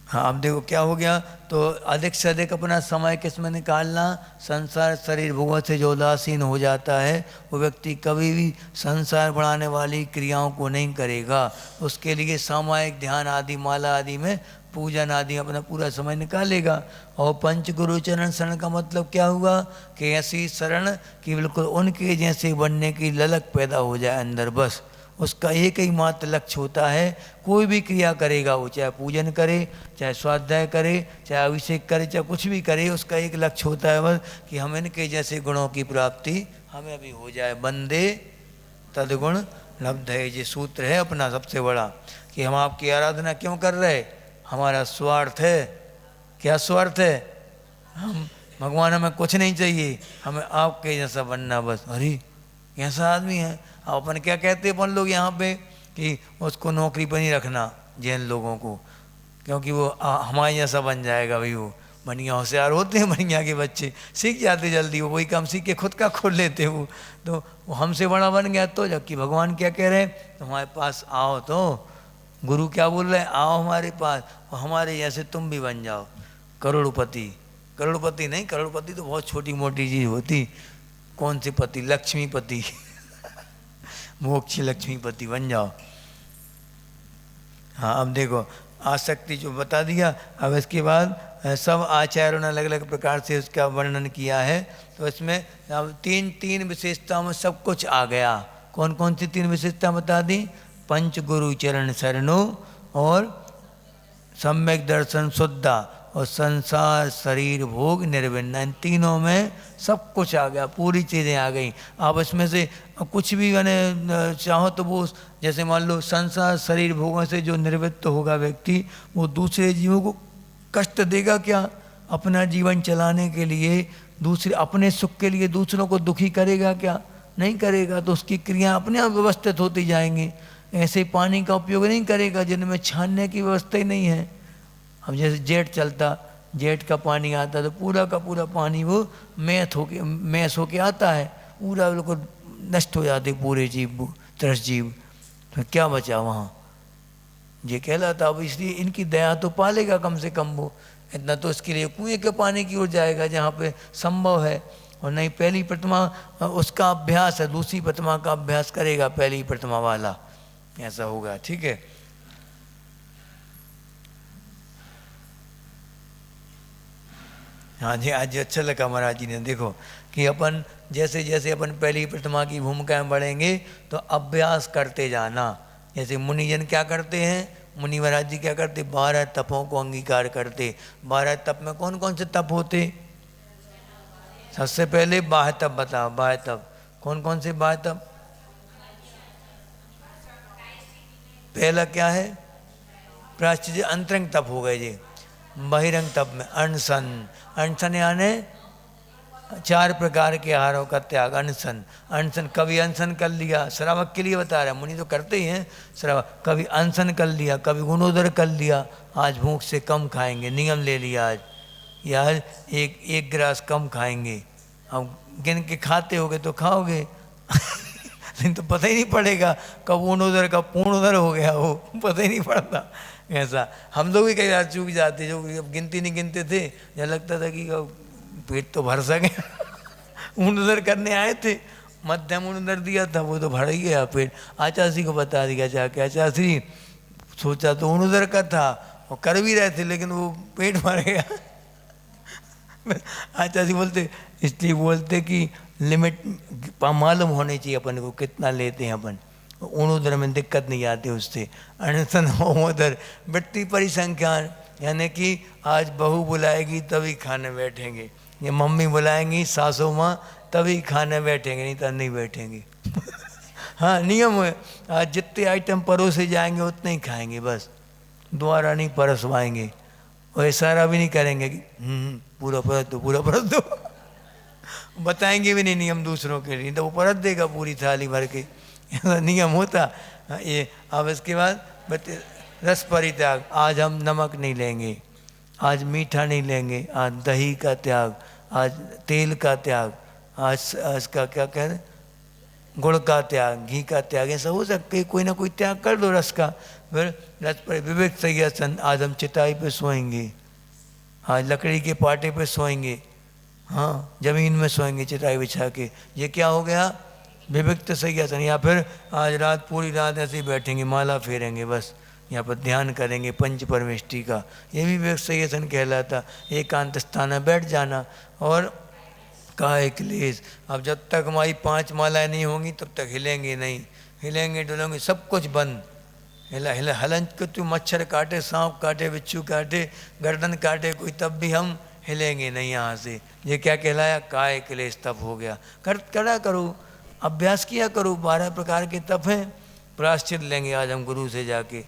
हाँ, अब देखो क्या हो गया, तो अधिक से अधिक अपना समय किस में निकालना, संसार शरीर भोगों से जो उदासीन हो जाता है वो व्यक्ति कभी भी संसार बढ़ाने वाली क्रियाओं को नहीं करेगा। उसके लिए सामायिक ध्यान आदि, माला आदि में पूजन आदि अपना पूरा समय निकालेगा। और पंच गुरु चरण शरण का मतलब क्या हुआ कि ऐसी शरण कि बिल्कुल उनके जैसे बनने की ललक पैदा हो जाए अंदर, बस उसका एक ही मात्र लक्ष्य होता है। कोई भी क्रिया करेगा वो, चाहे पूजन करे, चाहे स्वाध्याय करे, चाहे अभिषेक करे, चाहे कुछ भी करे, उसका एक लक्ष्य होता है बस कि हम इनके जैसे गुणों की प्राप्ति हमें भी हो जाए। बंदे तदगुण लब्ध है, ये सूत्र है अपना सबसे बड़ा, कि हम आपकी आराधना क्यों कर रहे, हमारा स्वार्थ है। क्या स्वार्थ है, हम भगवान हमें कुछ नहीं चाहिए, हमें आपके जैसा बनना बस। अरे कैसा आदमी है, अपन क्या कहते हैं अपन लोग यहाँ पे कि उसको नौकरी पर नहीं रखना जैन लोगों को, क्योंकि वो हमारे जैसा बन जाएगा भाई। वो बढ़िया होशियार होते हैं, बढ़िया के बच्चे सीख जाते जल्दी, वो वही काम सीख के खुद का खोल लेते वो, तो वो हमसे बड़ा बन गया। तो जबकि भगवान क्या कह रहे हैं, तो हमारे पास आओ, तो गुरु क्या बोल रहे हैं, आओ हमारे पास और हमारे जैसे तुम भी बन जाओ करोड़पति। करोड़पति नहीं, करोड़पति तो बहुत छोटी मोटी चीज़ होती, कौन सी पति, लक्ष्मीपति मोक्ष लक्ष्मीपति बन जाओ। हाँ, अब देखो आसक्ति जो बता दिया। अब इसके बाद सब आचार्यों ने अलग अलग प्रकार से उसका वर्णन किया है। तो इसमें अब तीन विशेषताओं में सब कुछ आ गया। कौन कौन सी 3 विशेषता बता दी, पंच गुरु चरण शरणो, और सम्यक दर्शन शुद्धा, और संसार शरीर भोग निर्विण्ण। इन तीनों में सब कुछ आ गया, पूरी चीज़ें आ गई। आप इसमें से कुछ भी मैंने चाहो तो वो, जैसे मान लो संसार शरीर भोगों से जो निवृत्त होगा व्यक्ति, वो दूसरे जीवों को कष्ट देगा क्या, अपना जीवन चलाने के लिए, दूसरे अपने सुख के लिए दूसरों को दुखी करेगा क्या, नहीं करेगा। तो उसकी क्रिया अपने आप व्यवस्थित होती जाएंगी। ऐसे पानी का उपयोग नहीं करेगा जिनमें छानने की व्यवस्था ही नहीं है। अब जैसे जेट चलता, जेट का पानी आता तो पूरा का पूरा पानी वो मैस होके आता है, पूरा बिल्कुल नष्ट हो जाते पूरे जीव, तरस जीव, तो क्या बचा वहाँ, ये कहलाता। अब इसलिए इनकी दया तो पालेगा कम से कम वो, इतना तो इसके लिए कुएं के पानी की ओर जाएगा जहाँ पे संभव है। और नहीं पहली प्रतिमा उसका अभ्यास है, दूसरी प्रतिमा का अभ्यास करेगा पहली प्रतिमा वाला, ऐसा होगा। ठीक है, हाँ जी, आज अच्छा लगा महाराज जी ने। देखो कि अपन जैसे जैसे अपन पहली प्रतिमा की भूमिका में बढ़ेंगे तो अभ्यास करते जाना। जैसे मुनिजन क्या करते हैं, मुनि महाराज जी क्या करते, 12 तपों को अंगीकार करते। 12 तप में कौन कौन से तप होते, सबसे पहले बाह्य तप बताओ, बाह्य तप कौन कौन से, बाह्य तप पहला क्या है? प्रायश्चित अंतरंग तप हो गए जी। बहिरंग तप में अनशन, अनशन यानी 4 प्रकार के आहारों का त्याग। अनशन, अनशन कभी अनशन कर लिया, श्रावक के लिए बता रहा है, मुनि तो करते ही हैं श्रावक। कभी अनशन कर लिया, कभी गुणोदर कर लिया, आज भूख से कम खाएंगे, नियम ले लिया आज, या एक गिलास कम खाएंगे। अब गिन के खाते होगे तो खाओगे नहीं तो पता ही नहीं पड़ेगा कब गुणोदर कब पूर्णोदर हो गया, वो पता ही नहीं पड़ता। ऐसा हम लोग भी कई बार चूक जाते, जो गिनती नहीं गिनते थे, जहाँ लगता था कि पेट तो भर सके ऊर्ध्वर करने आए थे, मध्यम ऊर्ध्वर दिया था, वो तो भर ही गया पेट। आचार्य को बता दिया जाके, आचार्य सोचा तो ऊर्ध्वर का था और कर भी रहे थे, लेकिन वो पेट भर गया आचार्य बोलते, इसलिए बोलते कि लिमिट मालूम होनी चाहिए अपन को कितना लेते हैं अपन, ऊर्ध्वर में दिक्कत नहीं आती उससे। अनशन होमोदर वृत्ति परिसंख्या, यानी कि आज बहू बुलाएगी तभी खाने बैठेंगे, ये मम्मी बुलाएंगी सासू माँ तभी खाने बैठेंगे, नहीं तो नहीं बैठेंगे हाँ नियम है, आज जितने आइटम परोसे जाएंगे उतने ही खाएंगे, बस दोबारा नहीं परसवाएंगे। और इशारा भी नहीं करेंगे कि पूरा परस दो, पूरा परस दो बताएंगे भी नहीं नियम दूसरों के लिए, तो वो परस देगा पूरी थाली भर के नियम होता ये। अब इसके बाद रस परित्याग, आज हम नमक नहीं लेंगे, आज मीठा नहीं लेंगे, आज दही का त्याग, आज तेल का त्याग, आज इसका क्या कह रहे गुड़ का त्याग, घी का त्याग, ऐसा हो सकते कोई ना कोई त्याग कर दो रस का। फिर रस पर विवेक संयसन, आज हम चिताई पे सोएंगे, आज लकड़ी के पाटे पे सोएंगे, हाँ जमीन में सोएंगे चिताई बिछा के, ये क्या हो गया? विविक्त संयसन। या फिर आज रात पूरी रात ऐसे ही बैठेंगे, माला फेरेंगे, बस यहाँ पर ध्यान करेंगे पंच परमेष्टि का, ये भी विवेक संयसन कहलाता। एकांत स्थान में बैठ जाना। और काय क्लेश, अब जब तक हमारी 5 मालाएं नहीं होंगी तब तक हिलेंगे नहीं, हिलेंगे डुलेंगे सब कुछ बंद। हिला हलन को तू मच्छर काटे, सांप काटे, बिच्छू काटे, गर्दन काटे कोई, तब भी हम हिलेंगे नहीं यहाँ से। ये क्या कहलाया? काय क्लेश तप हो गया। करा करो, अभ्यास किया करो, 12 प्रकार के तप हैं। प्रायश्चित लेंगे आज हम गुरु से जाके,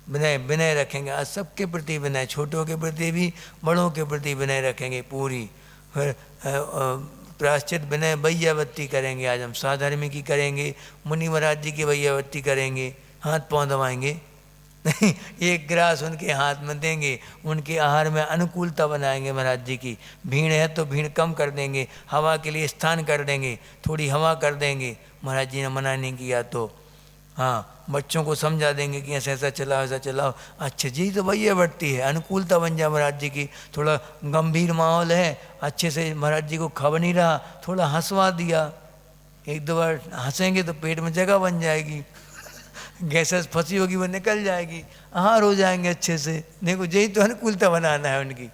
विनय विनय रखेंगे आज सबके प्रति विनय, छोटों के प्रति भी बड़ों के प्रति विनय रखेंगे पूरी। फिर प्रायश्चित विनय वैयावत्ती करेंगे आज हम, साधर्मी की करेंगे, मुनि महाराज जी की वैयावत्ती करेंगे, हाथ पाँव दबाएंगे नहीं, एक गिलास उनके हाथ में देंगे, उनके आहार में अनुकूलता बनाएंगे महाराज जी की। भीड़ है तो भीड़ कम कर देंगे, हवा के लिए स्थान कर देंगे, थोड़ी हवा कर देंगे, महाराज जी ने मना नहीं किया तो। हाँ बच्चों को समझा देंगे कि ऐसा ऐसा चलाओ, ऐसा चलाओ, अच्छा जी तो भैया बढ़ती है, अनुकूलता बन जाए महाराज जी की। थोड़ा गंभीर माहौल है, अच्छे से महाराज जी को खब नहीं रहा, थोड़ा हंसवा दिया, 1-2 बार हंसेंगे तो पेट में जगह बन जाएगी, गैसेस फंसी होगी वो निकल जाएगी, आहार हो जाएंगे अच्छे से। देखो यही तो अनुकूलता बनाना है उनकी,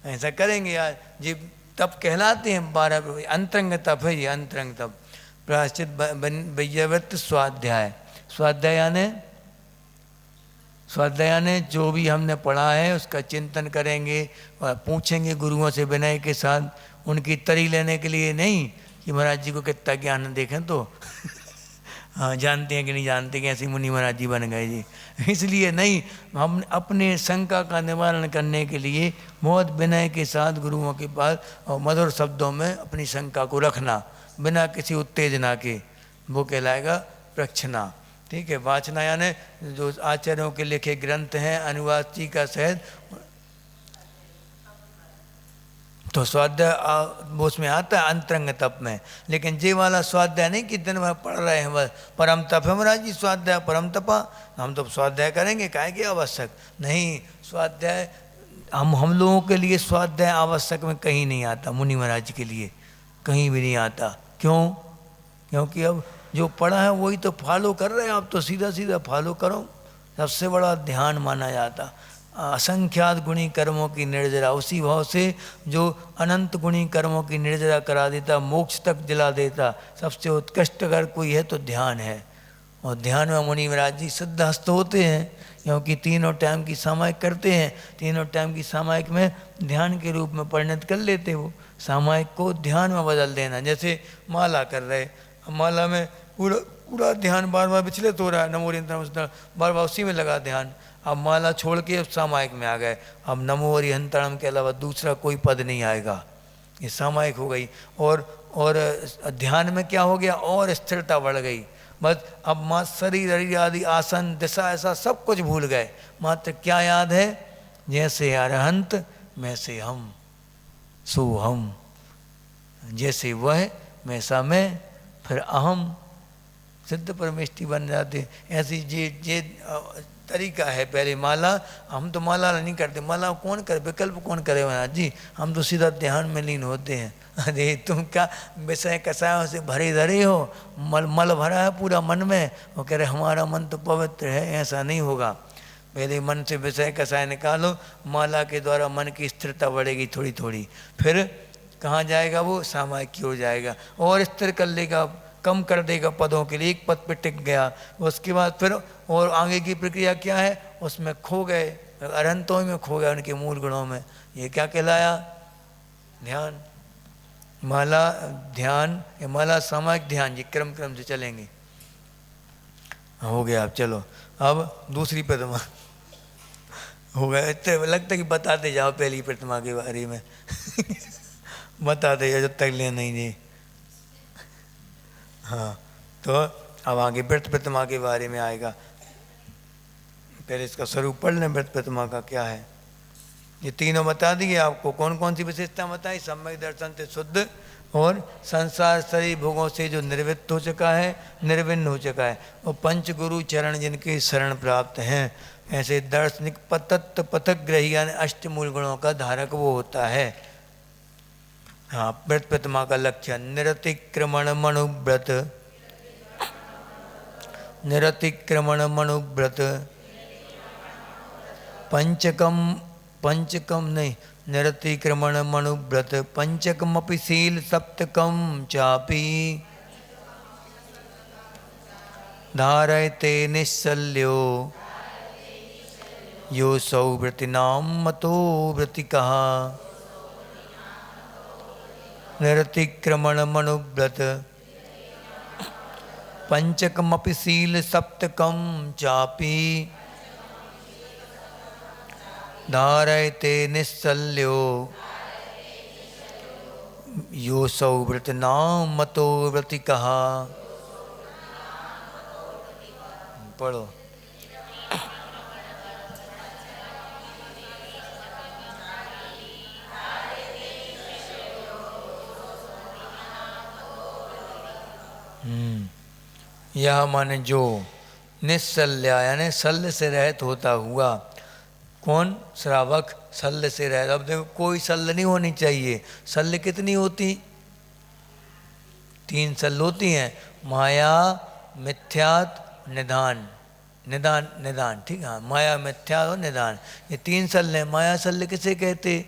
ऐसा करेंगे यार। ये तप कहलाते हैं 12 अंतरंग तप है ये, अंतरंग तप। प्रायश्चित वैयावृत्त स्वाध्याय, स्वाध्याय ने जो भी हमने पढ़ा है उसका चिंतन करेंगे और पूछेंगे गुरुओं से विनय के साथ, उनकी तरी लेने के लिए नहीं कि महाराज जी को कितना ज्ञान देखें तो हाँ जानते हैं कि नहीं जानते कि ऐसे मुनि महाराज जी बन गए जी, इसलिए नहीं, हम अपने शंका का निवारण करने के लिए बहुत विनय के साथ गुरुओं के पास और मधुर शब्दों में अपनी शंका को रखना बिना किसी उत्तेजना के, वो कहलाएगा प्रक्षना। ठीक है, वाचना यानी जो आचार्यों के लिखे ग्रंथ हैं अनुवादी का सहित, तो स्वाध्याय वो उसमें आता है अंतरंग तप में। लेकिन जे वाला स्वाध्याय नहीं कि दिन भर पढ़ रहे हैं बस, परम तप है महाराज जी स्वाध्याय परम तपा, हम तो स्वाध्याय करेंगे, काहे की आवश्यक नहीं। स्वाध्याय हम लोगों के लिए स्वाध्याय आवश्यक में कहीं नहीं आता, मुनि महाराज के लिए कहीं भी नहीं आता। क्यों? क्योंकि अब जो पढ़ा है वही तो फॉलो कर रहे हैं आप, तो सीधा सीधा फॉलो करो, सबसे बड़ा ध्यान माना जाता। असंख्यात गुणी कर्मों की निर्जरा, उसी भाव से जो अनंत गुणी कर्मों की निर्जरा करा देता, मोक्ष तक दिला देता, सबसे उत्कृष्ट अगर कोई है तो ध्यान है। और ध्यान में मुनि महाराज जी सिद्धहस्त होते हैं, क्योंकि तीनों टाइम की सामायिक करते हैं, तीनों टाइम की सामायिक में ध्यान के रूप में परिणत कर लेते। वो सामायिक को ध्यान में बदल देना, जैसे माला कर रहे, माला में पूरा पूरा ध्यान बार बार विचलित हो रहा है, नमो हरिहंतरणम, बार बार उसी में लगा ध्यान। अब माला छोड़ के अब सामायिक में आ गए, अब नमो हरिहंतरणम के अलावा दूसरा कोई पद नहीं आएगा, ये सामायिक हो गई। और ध्यान में क्या हो गया, और स्थिरता बढ़ गई। बस अब माँ शरीर हरीर आदि आसन दिशा ऐसा सब कुछ भूल गए, मात्र क्या याद है, जैसे अरहंत वैसे हम, सो हम, जैसे वह वैसा मैं, फिर अहम, सिद्ध परमेष्टि बन जाते। ऐसी ये तरीका है। पहले माला, हम तो माला नहीं करते, माला कौन करे, विकल्प कौन करे महाराज जी, हम तो सीधा ध्यान में लीन होते हैं। अरे तुम क्या विषय कसायों से भरे धरे हो, मल भरा है पूरा मन में, वो कह रहे हमारा मन तो पवित्र है, ऐसा नहीं होगा। पहले मन से विषय कसाय निकालो, माला के द्वारा मन की स्थिरता बढ़ेगी थोड़ी थोड़ी, फिर कहाँ जाएगा वो, सामायिक की हो जाएगा, और स्थिर कर लेगा, कम कर देगा पदों के लिए, एक पद पे टिक गया। उसके बाद फिर और आगे की प्रक्रिया क्या है, उसमें खो गए, अरहंतों में खो गया, उनके मूल गुणों में। ये क्या कहलाया, ध्यान। माला ध्यान, ये माला सामायिक ध्यान, ये क्रम क्रम से चलेंगे। हो गया, अब चलो, अब दूसरी प्रतिमा हो गया। इतने लगता है कि बताते जाओ पहली प्रतिमा के बारे में बताते जाओ जब तक ले नहीं जी। हाँ, तो अब आगे व्रत प्रतिमा के बारे में आएगा। पहले इसका स्वरूप पढ़ लें, व्रत प्रतिमा का क्या है। ये तीनों बता दिए आपको, कौन कौन सी विशेषता बताई, सम्यक दर्शन से शुद्ध, और संसार शरीर भोगों से जो निर्वृत्त हो चुका है, निर्विन्न हो चुका है, और पंच गुरु चरण जिनके शरण प्राप्त हैं, ऐसे दार्शनिक पतत्व पथग्रही यानी अष्टमूल गुणों का धारक वो होता है। हाँ, व्रत प्रतिमा का लक्ष्य निरतिक्रमण मनुव्रत, निरतिक्रमण मनुव्रत, पंचकम नहीं, निरतिक्रमण मनुव्रत, पंचकमपि शील सप्तकम चापि धारयते निश्चल्यो यो सौ व्रतिनाम मतो व्रतिकः। निरतिक्रमण मनुव्रत, पंचकमपि शील सप्तकम चापि धारयते निश्चल्यो यो सौ व्रतिनाम मतो व्रतिकः। पढ़ो। यह माने जो निश्चल्या यानी शल्य से रहित होता हुआ, कौन, श्रावक शल्य से रहित। अब देखो कोई शल्य नहीं होनी चाहिए। शल्य कितनी होती, 3 शल्य होती हैं, माया मिथ्यात निधान, निदान निदान, ठीक है, माया मिथ्या और निदान, ये 3 शल्य हैं। माया शल्य किसे कहते,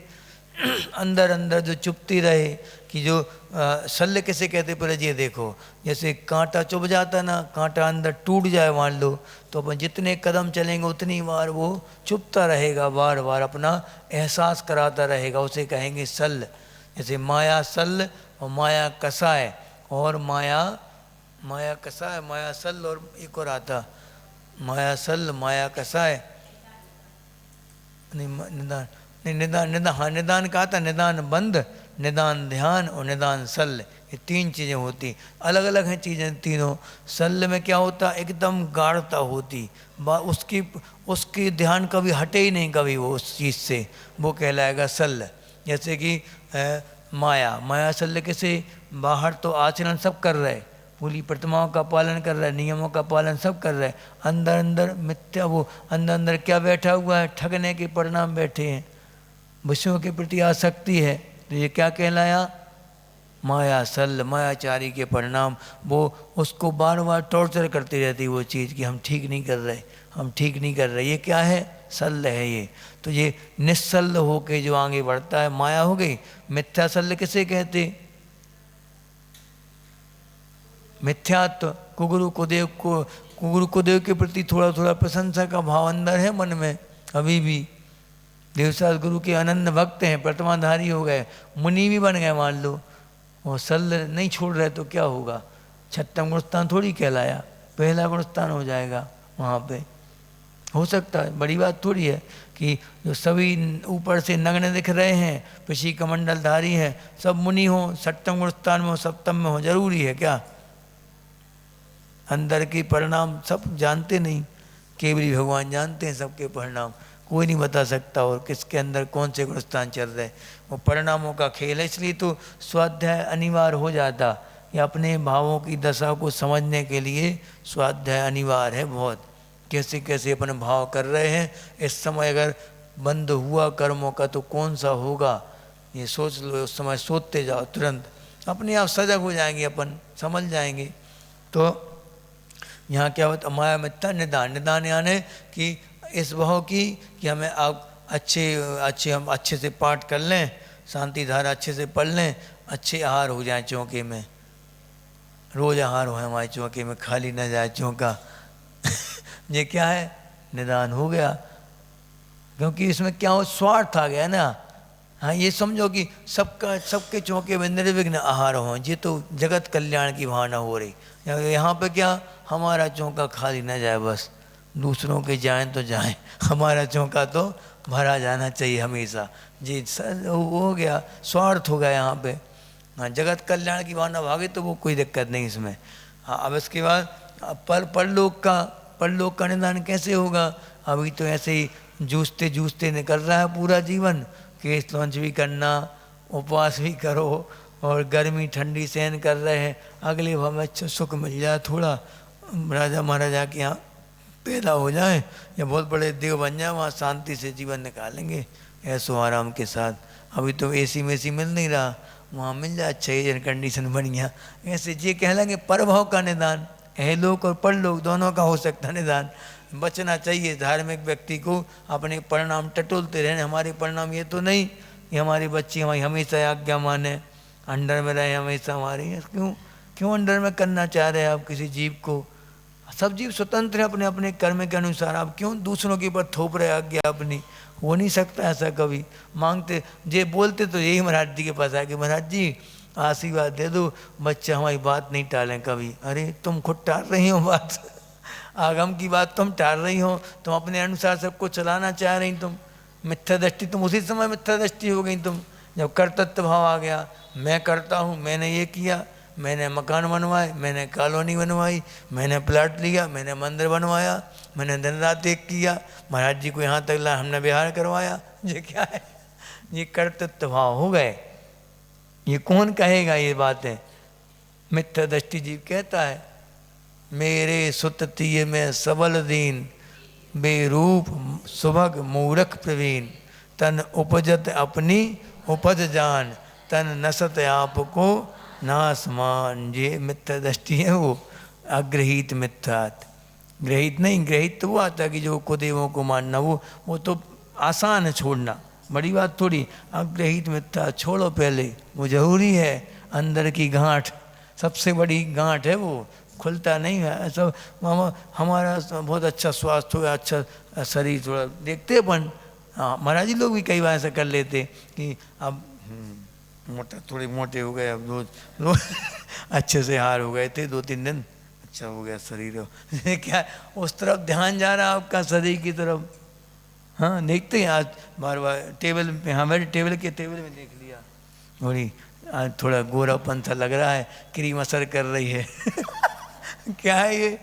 अंदर अंदर जो चुपती रहे, कि जो शल्य किसे कहते, पहले ये देखो, जैसे कांटा चुभ जाता ना, कांटा अंदर टूट जाए मान लो, तो अपन जितने कदम चलेंगे उतनी बार वो चुभता रहेगा, बार बार अपना एहसास कराता रहेगा, उसे कहेंगे शल्य। जैसे माया शल्य और माया कसाय, और माया कसाय, माया शल्य, और एक और आता माया शल्य माया कसाय, निदान नहीं, निदान निदान, हाँ निदान का आता, निदान बंद, निदान ध्यान और निदान शल्य, ये 3 चीज़ें होती, अलग अलग हैं चीज़ें तीनों। शल्य में क्या होता, एकदम गाढ़ता होती, उसकी ध्यान कभी हटे ही नहीं कभी वो उस चीज़ से, वो कहलाएगा शल्य। जैसे कि माया शल्य किसे, बाहर तो आचरण सब कर रहे, पूरी प्रतिमाओं का पालन कर रहा है, नियमों का पालन सब कर रहा है, अंदर अंदर मिथ्या, वो अंदर अंदर क्या बैठा हुआ है, ठगने के परिणाम बैठे हैं, विषयों के प्रति आसक्ति है, तो ये क्या कहलाया, माया शल्य, मायाचारी के परिणाम। वो उसको बार बार टॉर्चर करती रहती वो चीज़ कि हम ठीक नहीं कर रहे, हम ठीक नहीं कर रहे, ये क्या है, शल्य है ये। तो ये निश्चल्य होके जो आगे बढ़ता है, माया हो गई। मिथ्या शल्य किसे कहते, मिथ्यात्व, कुगुरु कुदेव के प्रति थोड़ा थोड़ा प्रशंसा का भाव अंदर है मन में अभी भी। देवसास गुरु के अनन्य भक्त हैं, प्रतिमाधारी हो गए, मुनि भी बन गए मान लो, और शल्य नहीं छोड़ रहे तो क्या होगा, छठम गुण स्थान थोड़ी कहलाया, पहला गुण स्थान हो जाएगा वहाँ पे। हो सकता है, बड़ी बात थोड़ी है कि जो सभी ऊपर से नग्न दिख रहे हैं, पिछी कमंडलधारी हैं, सब मुनि हो, छठम गुण स्थान में हो, सप्तम में हो, जरूरी है क्या? अंदर के परिणाम सब जानते नहीं, केवल भगवान जानते हैं सबके परिणाम, कोई नहीं बता सकता और किसके अंदर कौन से गुण स्थान चल रहे। वो परिणामों का खेल है, इसलिए तो स्वाध्याय अनिवार्य हो जाता। या अपने भावों की दशा को समझने के लिए स्वाध्याय अनिवार्य है बहुत, कैसे कैसे अपने भाव कर रहे हैं। इस समय अगर बंद हुआ कर्मों का तो कौन सा होगा, ये सोच लो। उस समय सोचते जाओ, तुरंत अपने आप सजग हो जाएंगे, अपन समझ जाएंगे। तो यहाँ क्या होता, माया मिथ्या निदान। निदान यानी कि इस भाव की कि हमें आप हम अच्छे से पाठ कर लें, शांति धारा अच्छे से पढ़ लें, अच्छे आहार हो जाए चौके में, रोज आहार हो हमारे चौके में, खाली न जाए चौका ये क्या है? निदान हो गया। क्योंकि इसमें क्या हो, स्वार्थ आ गया ना। हाँ, ये समझो कि सबके चौके में निर्विघ्न आहार हो, ये तो जगत कल्याण की भावना हो रही। यहाँ पे क्या, हमारा चौका खाली न जाए, बस दूसरों के जाएं तो जाएं, हमारा चौका तो भरा जाना चाहिए हमेशा। जी हो गया, स्वार्थ हो गया यहाँ पे। हाँ, जगत कल्याण की भावना भागे तो वो कोई दिक्कत नहीं इसमें। हाँ, अब इसके बाद परलोक का निदान कैसे होगा? अभी तो ऐसे ही जूझते जूझते निकल रहा है पूरा जीवन। केस लॉन्च भी करना, उपवास भी करो और गर्मी ठंडी सहन कर रहे हैं। अगले भाव में अच्छा सुख मिल जाए, थोड़ा राजा महाराजा के यहाँ पैदा हो जाए या बहुत बड़े देव बन जाए, वहाँ शांति से जीवन निकालेंगे ऐसो आराम के साथ। अभी तो एसी में मिल नहीं रहा, वहाँ मिल जाए अच्छा एयर कंडीशन बढ़िया, ऐसे ये कह लेंगे परभाव का निदान। लोक और परलोक दोनों का हो सकता है निदान। बचना चाहिए धार्मिक व्यक्ति को अपने परिणाम टटोलते रहने। हमारे परिणाम ये तो नहीं कि हमारी बच्ची हमारी हमेशा आज्ञा माने, अंडर में रहे हमेशा हमारी। क्यों अंडर में करना चाह रहे हैं आप किसी जीव को? सब जीव स्वतंत्र है अपने अपने कर्म के अनुसार, आप क्यों दूसरों के ऊपर थोप रहे आज्ञा अपनी? हो नहीं सकता ऐसा कभी। मांगते जे बोलते तो यही महाराज जी के पास आके, महाराज जी आशीर्वाद दे दो, बच्चे हमारी बात नहीं टालें कभी। अरे तुम खुद टाल रही हो बात, आगम की बात तुम टाल रही हो, तुम अपने अनुसार सबको चलाना चाह रही, तुम मिथ्या दृष्टि, तुम उसी समय मिथ्या दृष्टि हो गई। तुम जब कर्तृत्व भाव आ गया, मैं करता हूँ, मैंने ये किया, मैंने मकान बनवाए, मैंने कॉलोनी बनवाई, मैंने प्लाट लिया, मैंने मंदिर बनवाया, मैंने दिन रात एक किया, महाराज जी को यहाँ तक ला, हमने विहार करवाया। ये क्या है? ये कर्तृत्व भाव हो गए। ये कौन कहेगा ये बातें? मिथ्या दृष्टि जीव कहता है, मेरे सुत तीय में सबल दीन, बेरूप सुभग मूरख प्रवीण, तन उपजत अपनी उपज जान, तन नसत आपको नासमान। ये मिथ्या दृष्टि है, वो अग्रहित मिथ्यात। ग्रहित नहीं, ग्रहित तो वो आता कि जो कुदेवों को मानना, वो तो आसान है छोड़ना, बड़ी बात थोड़ी। अग्रहित मिथ्या छोड़ो पहले, वो जरूरी है। अंदर की गांठ सबसे बड़ी गांठ है, वो खुलता नहीं है। सब हमारा बहुत अच्छा स्वास्थ्य हो गया, अच्छा शरीर, थोड़ा देखते अपन। हाँ, महाराज जी लोग भी कई बार ऐसा कर लेते कि अब थोड़े मोटे हो गए, अब रोज अच्छे से हार हो गए थे 2-3 दिन, अच्छा हो गया शरीर। क्या उस तरफ ध्यान जा रहा है आपका, शरीर की तरफ? हाँ, देखते हैं आज बार बार टेबल पे, हमारे टेबल में देख लिया, थोड़ी आज थोड़ा गोरापन सा लग रहा है, क्रीम असर कर रही है क्या है ये?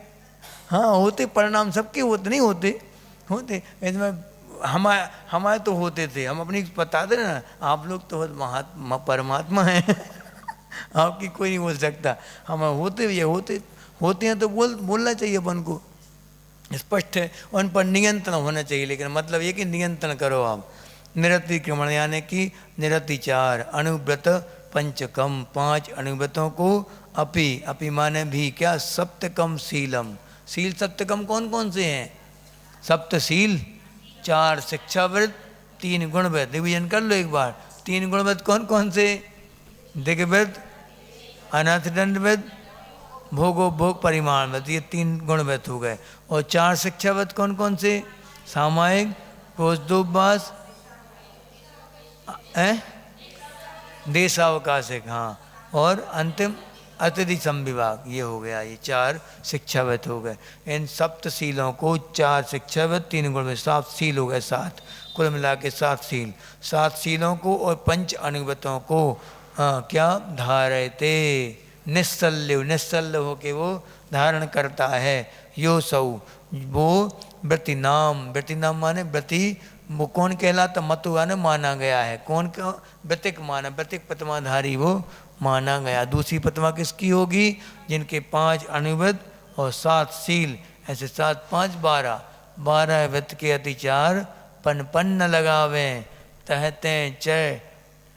हाँ, होते परिणाम सबके होते, नहीं होते इसमें हमारे तो होते थे, हम अपनी बताते ना। आप लोग तो महात्मा परमात्मा हैं आपकी कोई नहीं बोल सकता। हम होते हैं तो बोलना चाहिए अपन को, स्पष्ट है। उन पर नियंत्रण होना चाहिए, लेकिन मतलब ये कि नियंत्रण करो आप। निरतिक्रमण यानी कि निरतिचार, अनुव्रत पंचकम, 5 अनुव्रतों को अपि माने भी क्या, सप्तकम शीलम। शील सप्तकम कौन कौन से हैं? सप्तशील, 4 शिक्षाव्रत, 3 गुणव्रत। डिवीजन कर लो एक बार। 3 गुणव्रत कौन कौन से? दिग्व्रत, अनर्थदंडव्रत, भोग परिमाण व्रत, ये 3 गुणव्रत हो गए। और 4 शिक्षाव्रत कौन कौन से? सामायिक, कोषदोपवास, देशावकाशिक। हाँ, और अंतिम अतिथि संविभाग, ये हो गया, ये 4 शिक्षाविद हो गए। इन सप्तशीलों को 4 शिक्षाविद 3 गुण में 7 शील हो गए, 7 कुल मिला के 7 शील। 7 शीलों को और 5 अनुगतों को क्या धारयते, निश्चल्य, निश्चल्य होके वो धारण करता है। यो सौ, वो व्रतिनाम, व्रतिनाम माने व्रति, वो कौन कहलाता, मतुआ ने माना गया है, कौन का व्रतिक माना, व्रतिक पतमाधारी वो माना गया। दूसरी पतमा किसकी होगी, जिनके 5 अनुव्रत और 7 शील, ऐसे 7 5 12, 12 व्रत के अतिचार पन न लगावें, तहते चय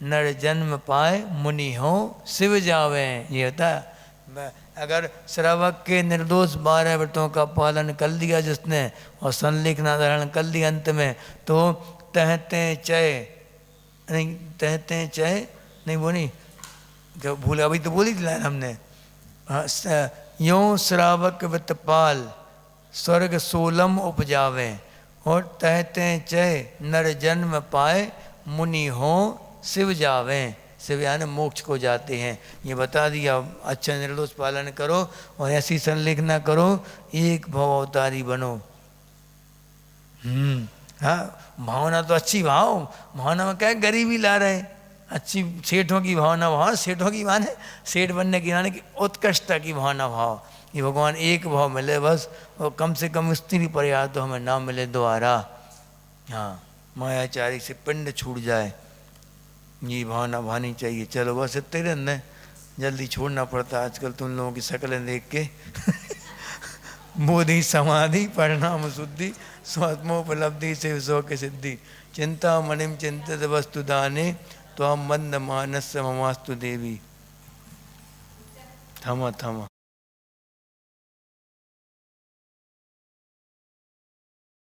नर जन्म पाए मुनि हो शिव जावें। ये होता है, अगर श्रावक के निर्दोष 12 व्रतों का पालन कर लिया जिसने और संलेखना धारण कर लिया अंत में, तो तहते चय नहीं, तहते चय नहीं, वो नहीं क्या भूला, अभी तो बोली थी लाइन हमने। यो श्रावक व्रतपाल स्वर्ग सोलम उपजावे, और तहते चय नर जन्म पाए मुनि हो शिव जावे, शिव यानी मोक्ष को जाते हैं। ये बता दिया, अच्छा निर्दोष पालन करो और ऐसी संलेखना करो, एक भव अवतारी बनो। हाँ, भावना तो अच्छी, भावना में क्या है, गरीबी ला रहे, अच्छी सेठों की भावना, भाव सेठों की माने सेठ बनने की माने की उत्कृष्टता की भावना भाव। ये भगवान एक भाव मिले बस, और कम से कम स्त्री पर्याय तो हमें ना मिले दोबारा। हाँ, मायाचारी से पिंड छूट जाए, ये भावना भानी चाहिए। चलो बस इतने दिन है, जल्दी छोड़ना पड़ता है आजकल तुम लोगों की शक्लें देख के। बोधि समाधि परिणाम शुद्धि स्वात्मोपलब्धि से विश्व के सिद्धि, चिंता मणिम चिंतित वस्तु दाने तो हम मंद मानस ममास्तु देवी। थमा थमा।